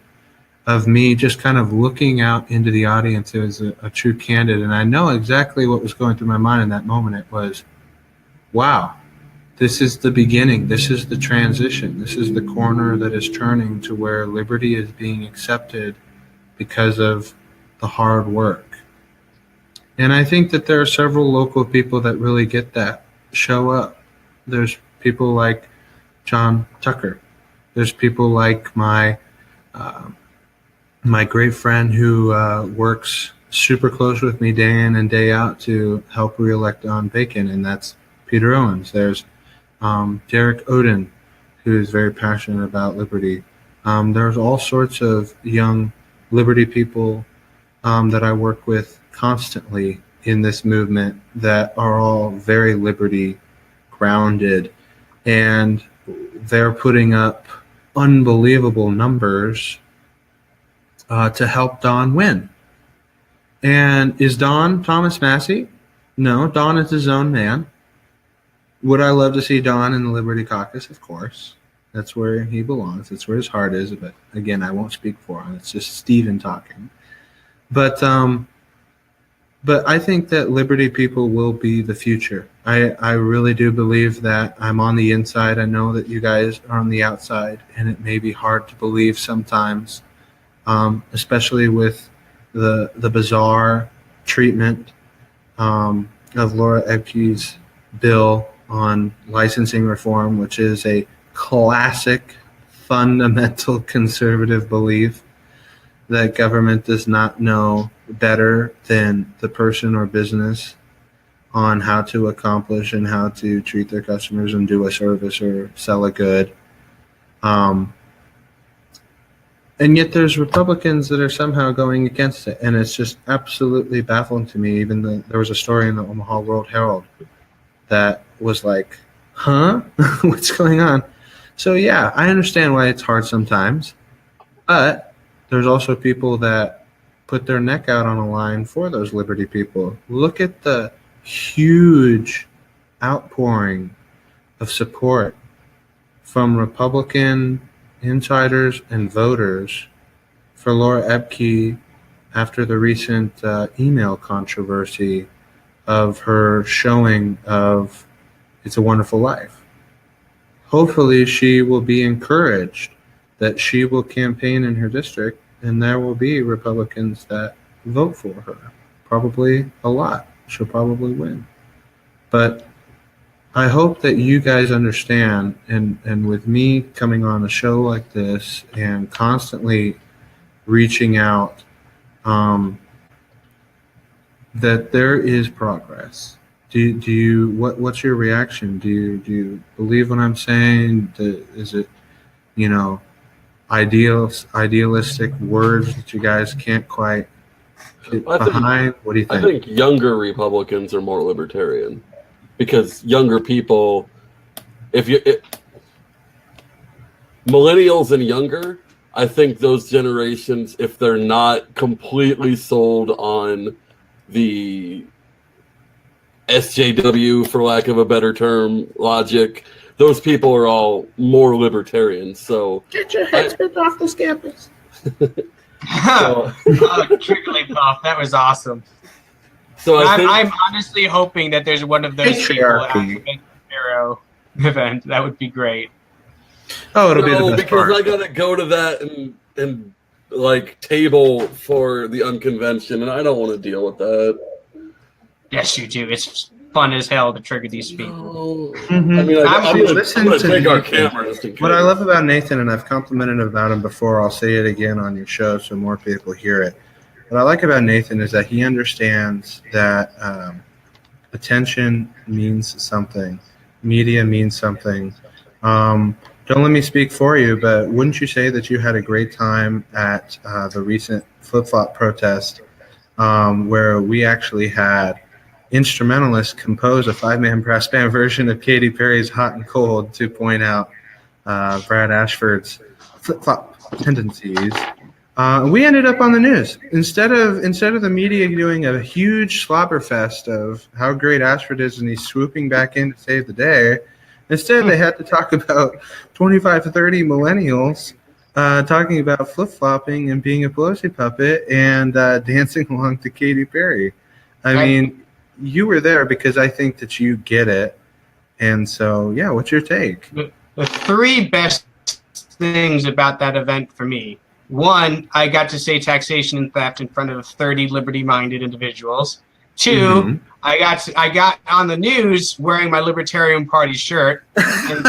[SPEAKER 2] of me just kind of looking out into the audience as a true candidate. And I know exactly what was going through my mind in that moment. It was, wow, this is the beginning. This is the transition. This is the corner that is turning to where liberty is being accepted because of the hard work. And I think that there are several local people that really get that, show up. There's people like John Tucker. There's people like my great friend who works super close with me day in and day out to help reelect Don Bacon, and that's Peter Owens. There's Derek Oden, who is very passionate about liberty. There's all sorts of young liberty people that I work with constantly in this movement that are all very liberty grounded, and they're putting up unbelievable numbers to help Don win. And is Don Thomas Massey? No, Don is his own man. Would I love to see Don in the Liberty Caucus? Of course. That's where he belongs. That's where his heart is. But again, I won't speak for him. It's just Stephan talking. But I think that liberty people will be the future. I really do believe that. I'm on the inside. I know that you guys are on the outside, and it may be hard to believe sometimes, especially with the bizarre treatment of Laura Ebke's bill on licensing reform, which is a classic fundamental conservative belief that government does not know better than the person or business on how to accomplish and how to treat their customers and do a service or sell a good. And yet there's Republicans that are somehow going against it. And it's just absolutely baffling to me. Even there was a story in the Omaha World Herald that was like, huh? What's going on? So yeah, I understand why it's hard sometimes. But there's also people that put their neck out on a line for those liberty people. Look at the huge outpouring of support from Republican insiders and voters for Laura Ebke after the recent email controversy of her showing of It's a Wonderful Life. Hopefully she will be encouraged that she will campaign in her district, and there will be Republicans that vote for her. Probably a lot. She'll probably win. But I hope that you guys understand, and with me coming on a show like this and constantly reaching out, that there is progress. Do you what's your reaction? Do you believe what I'm saying? Is it, idealistic words that you guys can't quite get behind? What do you think?
[SPEAKER 4] I think younger Republicans are more libertarian, because younger people, millennials and younger, I think those generations, if they're not completely sold on the SJW, for lack of a better term, logic, those people are all more libertarian. So
[SPEAKER 2] get your heads ripped off this campus.
[SPEAKER 1] Trickling off. That was awesome.
[SPEAKER 4] So
[SPEAKER 1] I'm honestly hoping that there's one of those people at the Arrow event. That would be great.
[SPEAKER 2] Oh, it'll be the best
[SPEAKER 4] because
[SPEAKER 2] part.
[SPEAKER 4] I gotta go to that and like table for the unconvention, and I don't want to deal with that.
[SPEAKER 1] Yes, you do. It's fun as hell to trigger these people.
[SPEAKER 2] Mm-hmm.
[SPEAKER 4] I mean, I'm gonna take our
[SPEAKER 2] Nathan.
[SPEAKER 4] cameras.
[SPEAKER 2] What I love about Nathan, and I've complimented about him before, I'll say it again on your show so more people hear it. What I like about Nathan is that he understands that attention means something. Media means something. Don't let me speak for you, but wouldn't you say that you had a great time at the recent flip-flop protest where we actually had instrumentalists compose a 5-man brass band version of Katy Perry's Hot and Cold to point out Brad Ashford's flip-flop tendencies. We ended up on the news. Instead of the media doing a huge slobberfest of how great Ashford is and he's swooping back in to save the day, instead they had to talk about 25 to 30 millennials talking about flip-flopping and being a Pelosi puppet and dancing along to Katy Perry. I mean, you were there because I think that you get it. And so, yeah, what's your take?
[SPEAKER 1] The three best things about that event for me. One, I got to say taxation and theft in front of 30 liberty-minded individuals. Two, I got on the news wearing my Libertarian Party shirt. And,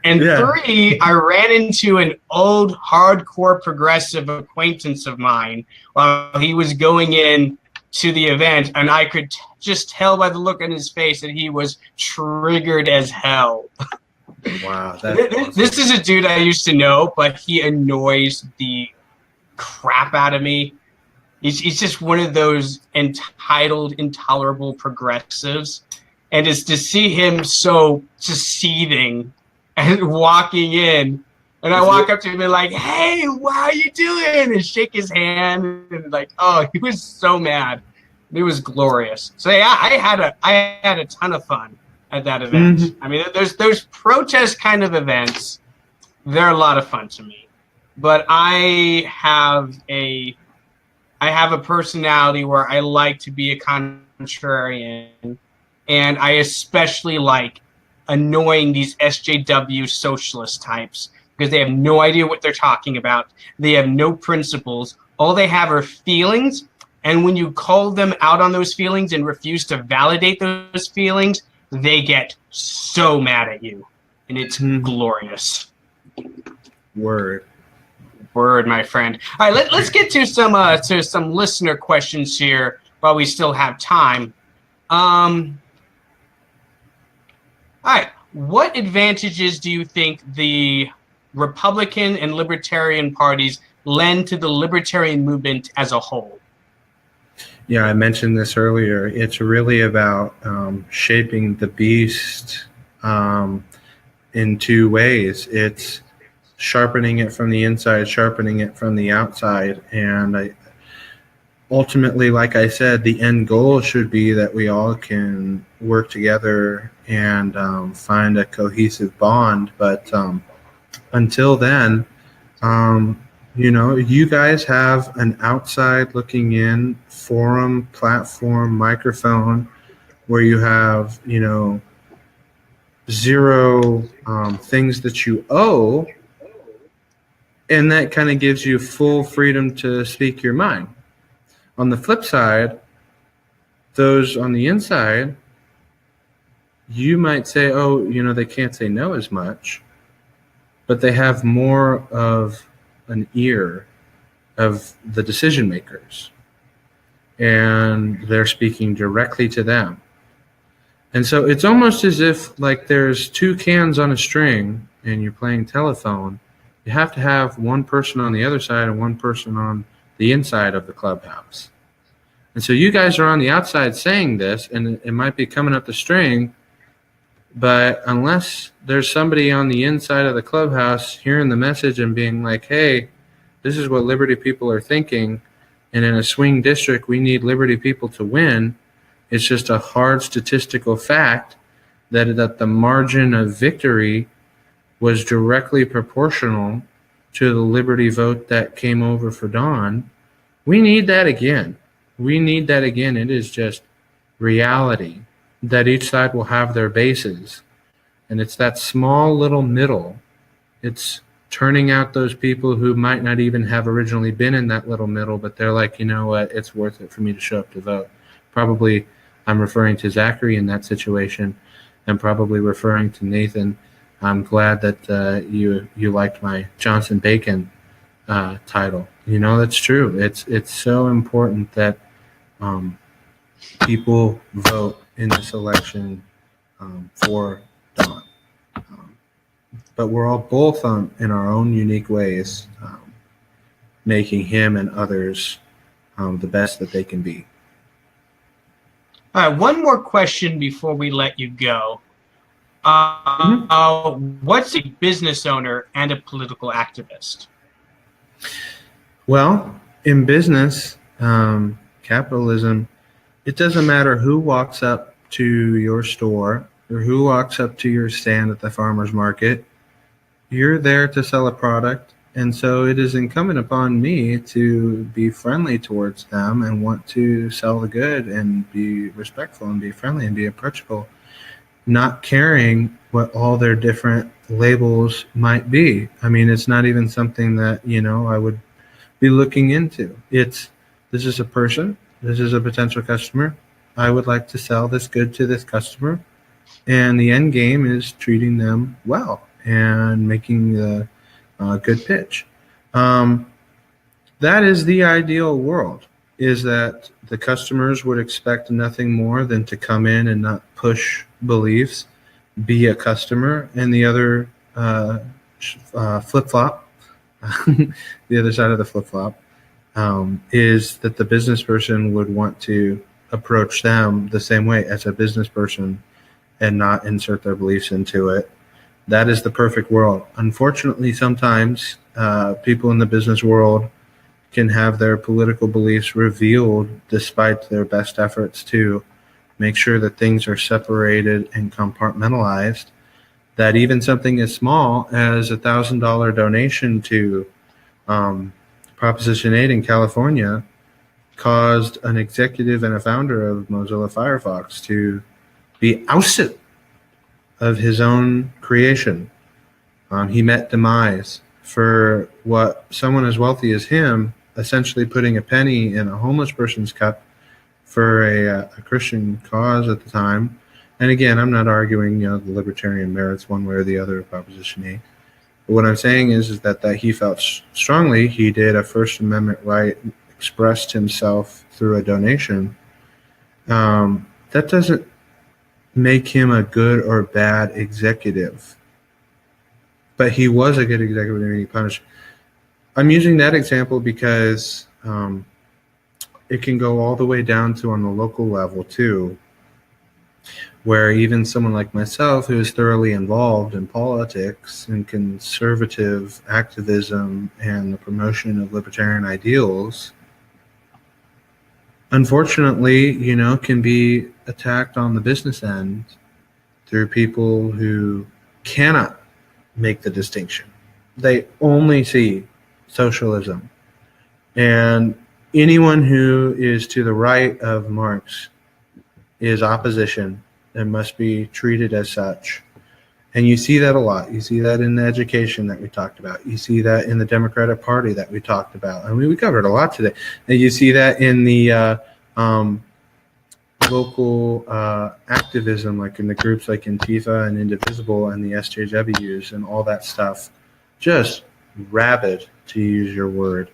[SPEAKER 1] And three, I ran into an old hardcore progressive acquaintance of mine while he was going in to the event, and I could just tell by the look on his face that he was triggered as hell.
[SPEAKER 2] Wow.
[SPEAKER 1] This is a dude I used to know, but he annoys the crap out of me. He's just one of those entitled, intolerable progressives. And it's to see him so just seething and walking in. And I walk up to him and like, hey, how are you doing? And shake his hand. And like, oh, he was so mad. It was glorious. So yeah, I had a ton of fun at that event. I mean, those protest kind of events, they're a lot of fun to me. But I have a personality where I like to be a contrarian, and I especially like annoying these SJW socialist types because they have no idea what they're talking about. They have no principles. All they have are feelings, and when you call them out on those feelings and refuse to validate those feelings, they get so mad at you, and it's glorious.
[SPEAKER 2] Word,
[SPEAKER 1] my friend. All right, let's get to some listener questions here while we still have time. All right, what advantages do you think the Republican and Libertarian parties lend to the Libertarian movement as a whole?
[SPEAKER 2] Yeah, I mentioned this earlier. It's really about shaping the beast in two ways. It's sharpening it from the inside, sharpening it from the outside. And ultimately, like I said, the end goal should be that we all can work together and find a cohesive bond. But until then, you guys have an outside looking in forum, platform, microphone where you have, zero things that you owe. And that kind of gives you full freedom to speak your mind. On the flip side, those on the inside, you might say, oh, they can't say no as much, but they have more of an ear of the decision makers, and they're speaking directly to them. And so it's almost as if like there's two cans on a string and you're playing telephone. You have to have one person on the other side and one person on the inside of the clubhouse. And so you guys are on the outside saying this, and it might be coming up the string, but unless there's somebody on the inside of the clubhouse hearing the message and being like, hey, this is what Liberty people are thinking, and in a swing district, we need Liberty people to win, it's just a hard statistical fact that the margin of victory was directly proportional to the Liberty vote that came over for Don. We need that again. It is just reality that each side will have their bases. And it's that small little middle. It's turning out those people who might not even have originally been in that little middle, but they're like, you know what, it's worth it for me to show up to vote. Probably I'm referring to Zachary in that situation, and probably referring to Nathan. I'm glad that you liked my Johnson Bacon title. That's true. It's so important that people vote in this election for Don. But we're all both in our own unique ways, making him and others the best that they can be.
[SPEAKER 1] All right, one more question before we let you go. What's a business owner and a political activist?
[SPEAKER 2] Well, in business, capitalism, it doesn't matter who walks up to your store or who walks up to your stand at the farmer's market. You're there to sell a product, and so it is incumbent upon me to be friendly towards them and want to sell the good and be respectful and be friendly and be approachable. not caring what all their different labels might be. I mean, it's not even something that, I would be looking into. This is a person, this is a potential customer. I would like to sell this good to this customer. And the end game is treating them well and making the good pitch. That is the ideal world, is that the customers would expect nothing more than to come in and not push beliefs, be a customer, and the other flip-flop, the other side of the flip-flop, is that the business person would want to approach them the same way as a business person and not insert their beliefs into it. That is the perfect world. Unfortunately, sometimes people in the business world can have their political beliefs revealed despite their best efforts to make sure that things are separated and compartmentalized, that even something as small as $1,000 donation to Proposition 8 in California caused an executive and a founder of Mozilla Firefox to be ousted of his own creation. He met demise for what someone as wealthy as him, essentially putting a penny in a homeless person's cup for a Christian cause at the time. And again, I'm not arguing, the libertarian merits one way or the other of Proposition 8. But what I'm saying is that he felt strongly he did a First Amendment right, expressed himself through a donation. That doesn't make him a good or bad executive. But he was a good executive and he punished. I'm using that example because it can go all the way down to on the local level too, where even someone like myself who is thoroughly involved in politics and conservative activism and the promotion of libertarian ideals, unfortunately, can be attacked on the business end through people who cannot make the distinction. They only see socialism. And anyone who is to the right of Marx is opposition and must be treated as such. And you see that a lot. You see that in the education that we talked about. You see that in the Democratic Party that we talked about. I mean, we covered a lot today. And you see that in the local activism, like in the groups like Antifa and Indivisible and the SJWs and all that stuff. Just rabid, to use your word.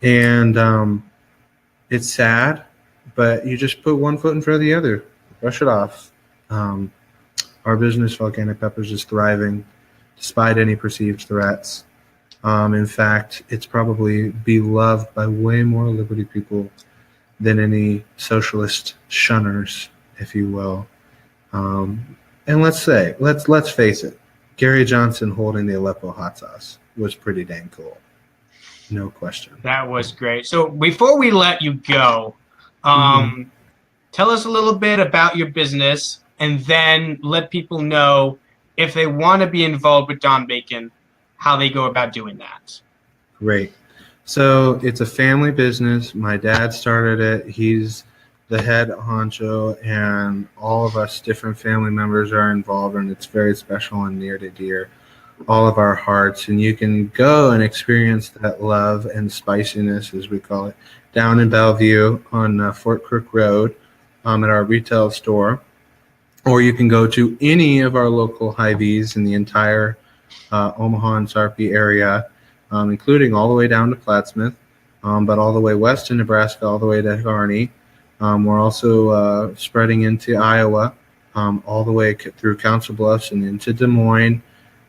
[SPEAKER 2] And it's sad, but you just put one foot in front of the other. Brush it off. Our business, Volcanic Peppers, is thriving despite any perceived threats. In fact, it's probably beloved by way more liberty people than any socialist shunners, if you will. And let's face it, Gary Johnson holding the Aleppo hot sauce was pretty dang cool. No question.
[SPEAKER 1] That was great. So before we let you go, tell us a little bit about your business and then let people know if they want to be involved with Don Bacon, how they go about doing that.
[SPEAKER 2] Great. So it's a family business. My dad started it. He's the head honcho, and all of us different family members are involved, and it's very special and near to dear all of our hearts. And you can go and experience that love and spiciness, as we call it, down in Bellevue on Fort Crook Road at our retail store. Or you can go to any of our local Hy-Vees in the entire Omaha and Sarpy area, including all the way down to Plattsmouth, but all the way west to Nebraska, all the way to Harney. We're also spreading into Iowa, all the way through Council Bluffs and into Des Moines.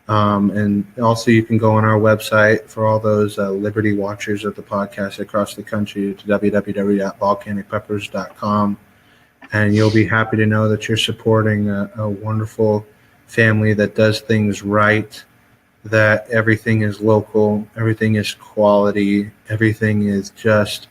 [SPEAKER 2] And also you can go on our website for all those Liberty watchers of the podcast across the country to www.volcanicpeppers.com. And you'll be happy to know that you're supporting a wonderful family that does things right, that everything is local, everything is quality, everything is just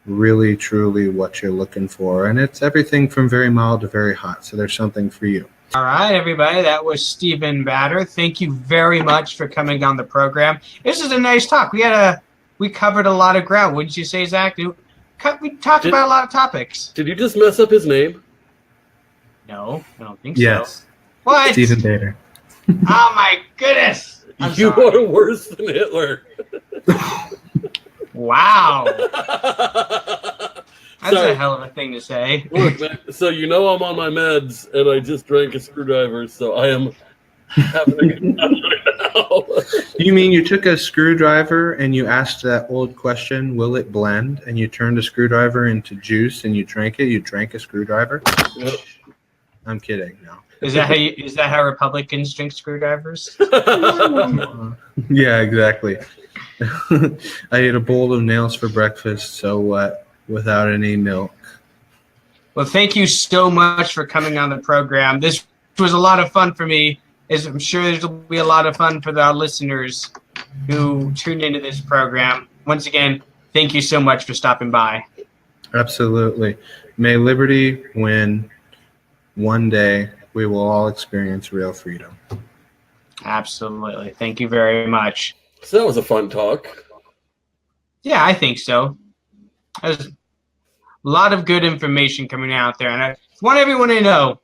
[SPEAKER 2] really, truly what you're looking for. And it's everything from very mild to very hot. So there's something for you.
[SPEAKER 1] All right, everybody. That was Stephan Batter. Thank you very much for coming on the program. This is a nice talk. We covered a lot of ground. Wouldn't you say, Zach? We talked about a lot of topics.
[SPEAKER 4] Did you just mess up his name?
[SPEAKER 1] No, I don't think so.
[SPEAKER 2] Yes.
[SPEAKER 1] What?
[SPEAKER 2] Stephen Bader.
[SPEAKER 1] Oh my goodness!
[SPEAKER 4] You are worse than Hitler.
[SPEAKER 1] Wow. That's
[SPEAKER 4] Sorry.
[SPEAKER 1] a hell of a thing to say.
[SPEAKER 4] Look, man, so you know I'm on my meds, and I just drank a screwdriver, so I am having a good time right now.
[SPEAKER 2] You mean you took a screwdriver and you asked that old question, will it blend? And you turned a screwdriver into juice and you drank it? You drank a screwdriver?
[SPEAKER 4] Yep.
[SPEAKER 2] I'm kidding. No.
[SPEAKER 1] Is that how Republicans drink screwdrivers?
[SPEAKER 2] Yeah, exactly. I ate a bowl of nails for breakfast, so what? Without any milk.
[SPEAKER 1] Well, thank you so much for coming on the program. This was a lot of fun for me. I'm sure this will be a lot of fun for our listeners who tuned into this program. Once again, thank you so much for stopping by.
[SPEAKER 2] Absolutely. May liberty win. One day we will all experience real freedom.
[SPEAKER 1] Absolutely. Thank you very much.
[SPEAKER 4] So that was a fun talk.
[SPEAKER 1] Yeah, I think so. There's a lot of good information coming out there. And I want everyone to know,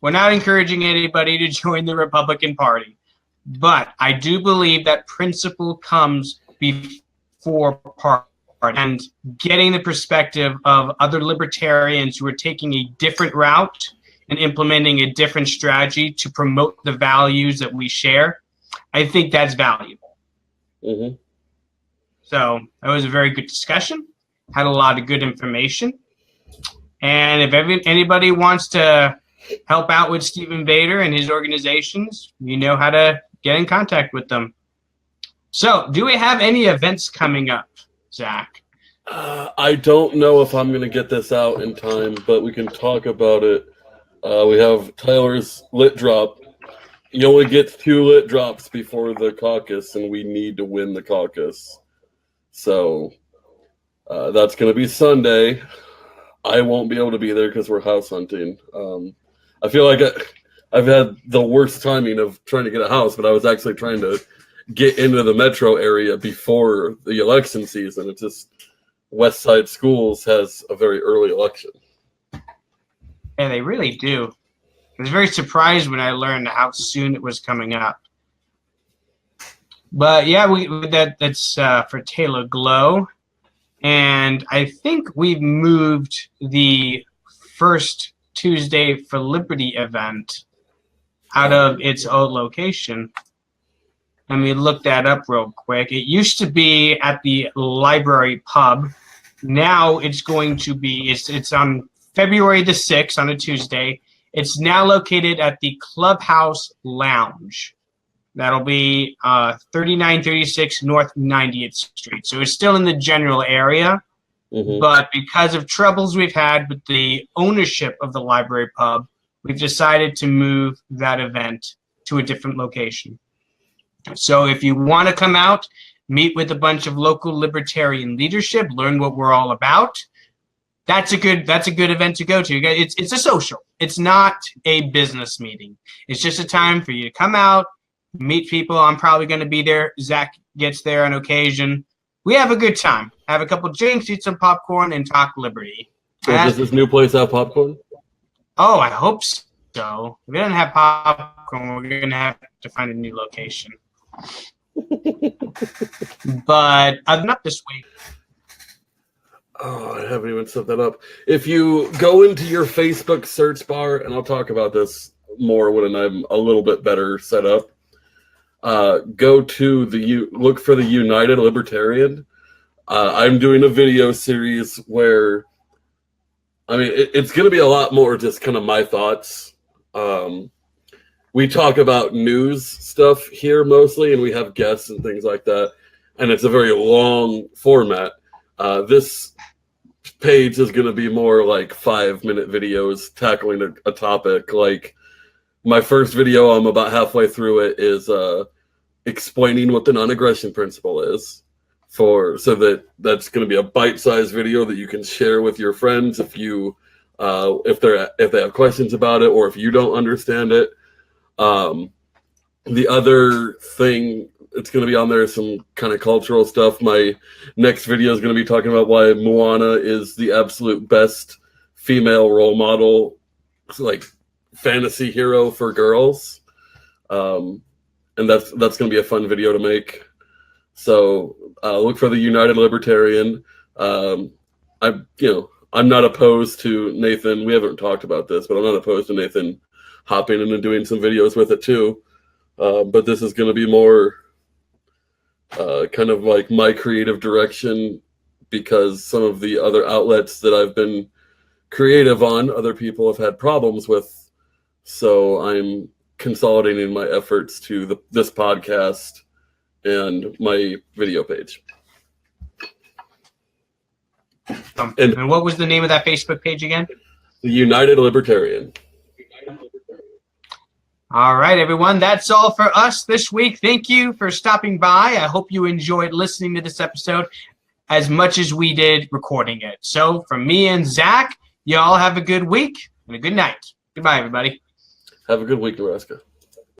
[SPEAKER 1] we're not encouraging anybody to join the Republican Party. But I do believe that principle comes before party. And getting the perspective of other libertarians who are taking a different route and implementing a different strategy to promote the values that we share, I think that's valuable.
[SPEAKER 4] Mm-hmm.
[SPEAKER 1] So that was a very good discussion. Had a lot of good information. And if anybody wants to help out with Stephen Bader and his organizations, you know how to get in contact with them. So do we have any events coming up, Zach?
[SPEAKER 4] I don't know if I'm going to get this out in time, but we can talk about it. We have Tyler's lit drop. You only get 2 lit drops before the caucus, and we need to win the caucus. So that's going to be Sunday. I won't be able to be there because we're house hunting. I feel like I've had the worst timing of trying to get a house, but I was actually trying to get into the metro area before the election season. It's just West Side Schools has a very early election.
[SPEAKER 1] Yeah, they really do. I was very surprised when I learned how soon it was coming up. But yeah, that's for Taylor Glow. And I think we've moved the first Tuesday for Liberty event out of its old location. Let me look that up real quick. It used to be at the library pub. Now it's going to be, it's on February the 6th on a Tuesday. It's now located at the Clubhouse Lounge. That'll be 3936 North 90th Street. So it's still in the general area. Mm-hmm. But because of troubles we've had with the ownership of the library pub, we've decided to move that event to a different location. So if you want to come out, meet with a bunch of local libertarian leadership, learn what we're all about, that's a good event to go to. It's a social. It's not a business meeting. It's just a time for you to come out, meet people. I'm probably going to be there. Zach gets there on occasion. We have a good time. Have a couple drinks, eat some popcorn, and talk liberty.
[SPEAKER 4] So does this new place have popcorn?
[SPEAKER 1] Oh, I hope so. If we don't have popcorn, we're going to have to find a new location. But I'm not this week.
[SPEAKER 4] Oh, I haven't even set that up. If you go into your Facebook search bar, and I'll talk about this more when I'm a little bit better set up, go to look for the United Libertarian. I'm doing a video series where, I mean, it's going to be a lot more just kind of my thoughts. We talk about news stuff here mostly, and we have guests and things like that. And it's a very long format. This page is going to be more like 5-minute videos tackling a topic. Like my first video, I'm about halfway through it, is explaining what the non-aggression principle is. So that's going to be a bite-sized video that you can share with your friends if they have questions about it or if you don't understand it. The other thing it's going to be on there is some kind of cultural stuff. My next video is going to be talking about why Moana is the absolute best female role model, like fantasy hero for girls. And that's going to be a fun video to make. So look for the United Libertarian. I'm not opposed to Nathan. We haven't talked about this, but I'm not opposed to Nathan hopping in and doing some videos with it too. But this is going to be more kind of like my creative direction, because some of the other outlets that I've been creative on, other people have had problems with. So I'm consolidating my efforts to this podcast and my video page.
[SPEAKER 1] And what was the name of that Facebook page again?
[SPEAKER 4] The United Libertarian.
[SPEAKER 1] All right, everyone. That's all for us this week. Thank you for stopping by. I hope you enjoyed listening to this episode as much as we did recording it. So from me and Zach, y'all have a good week and a good night. Goodbye, everybody.
[SPEAKER 4] Have a good week, Nebraska.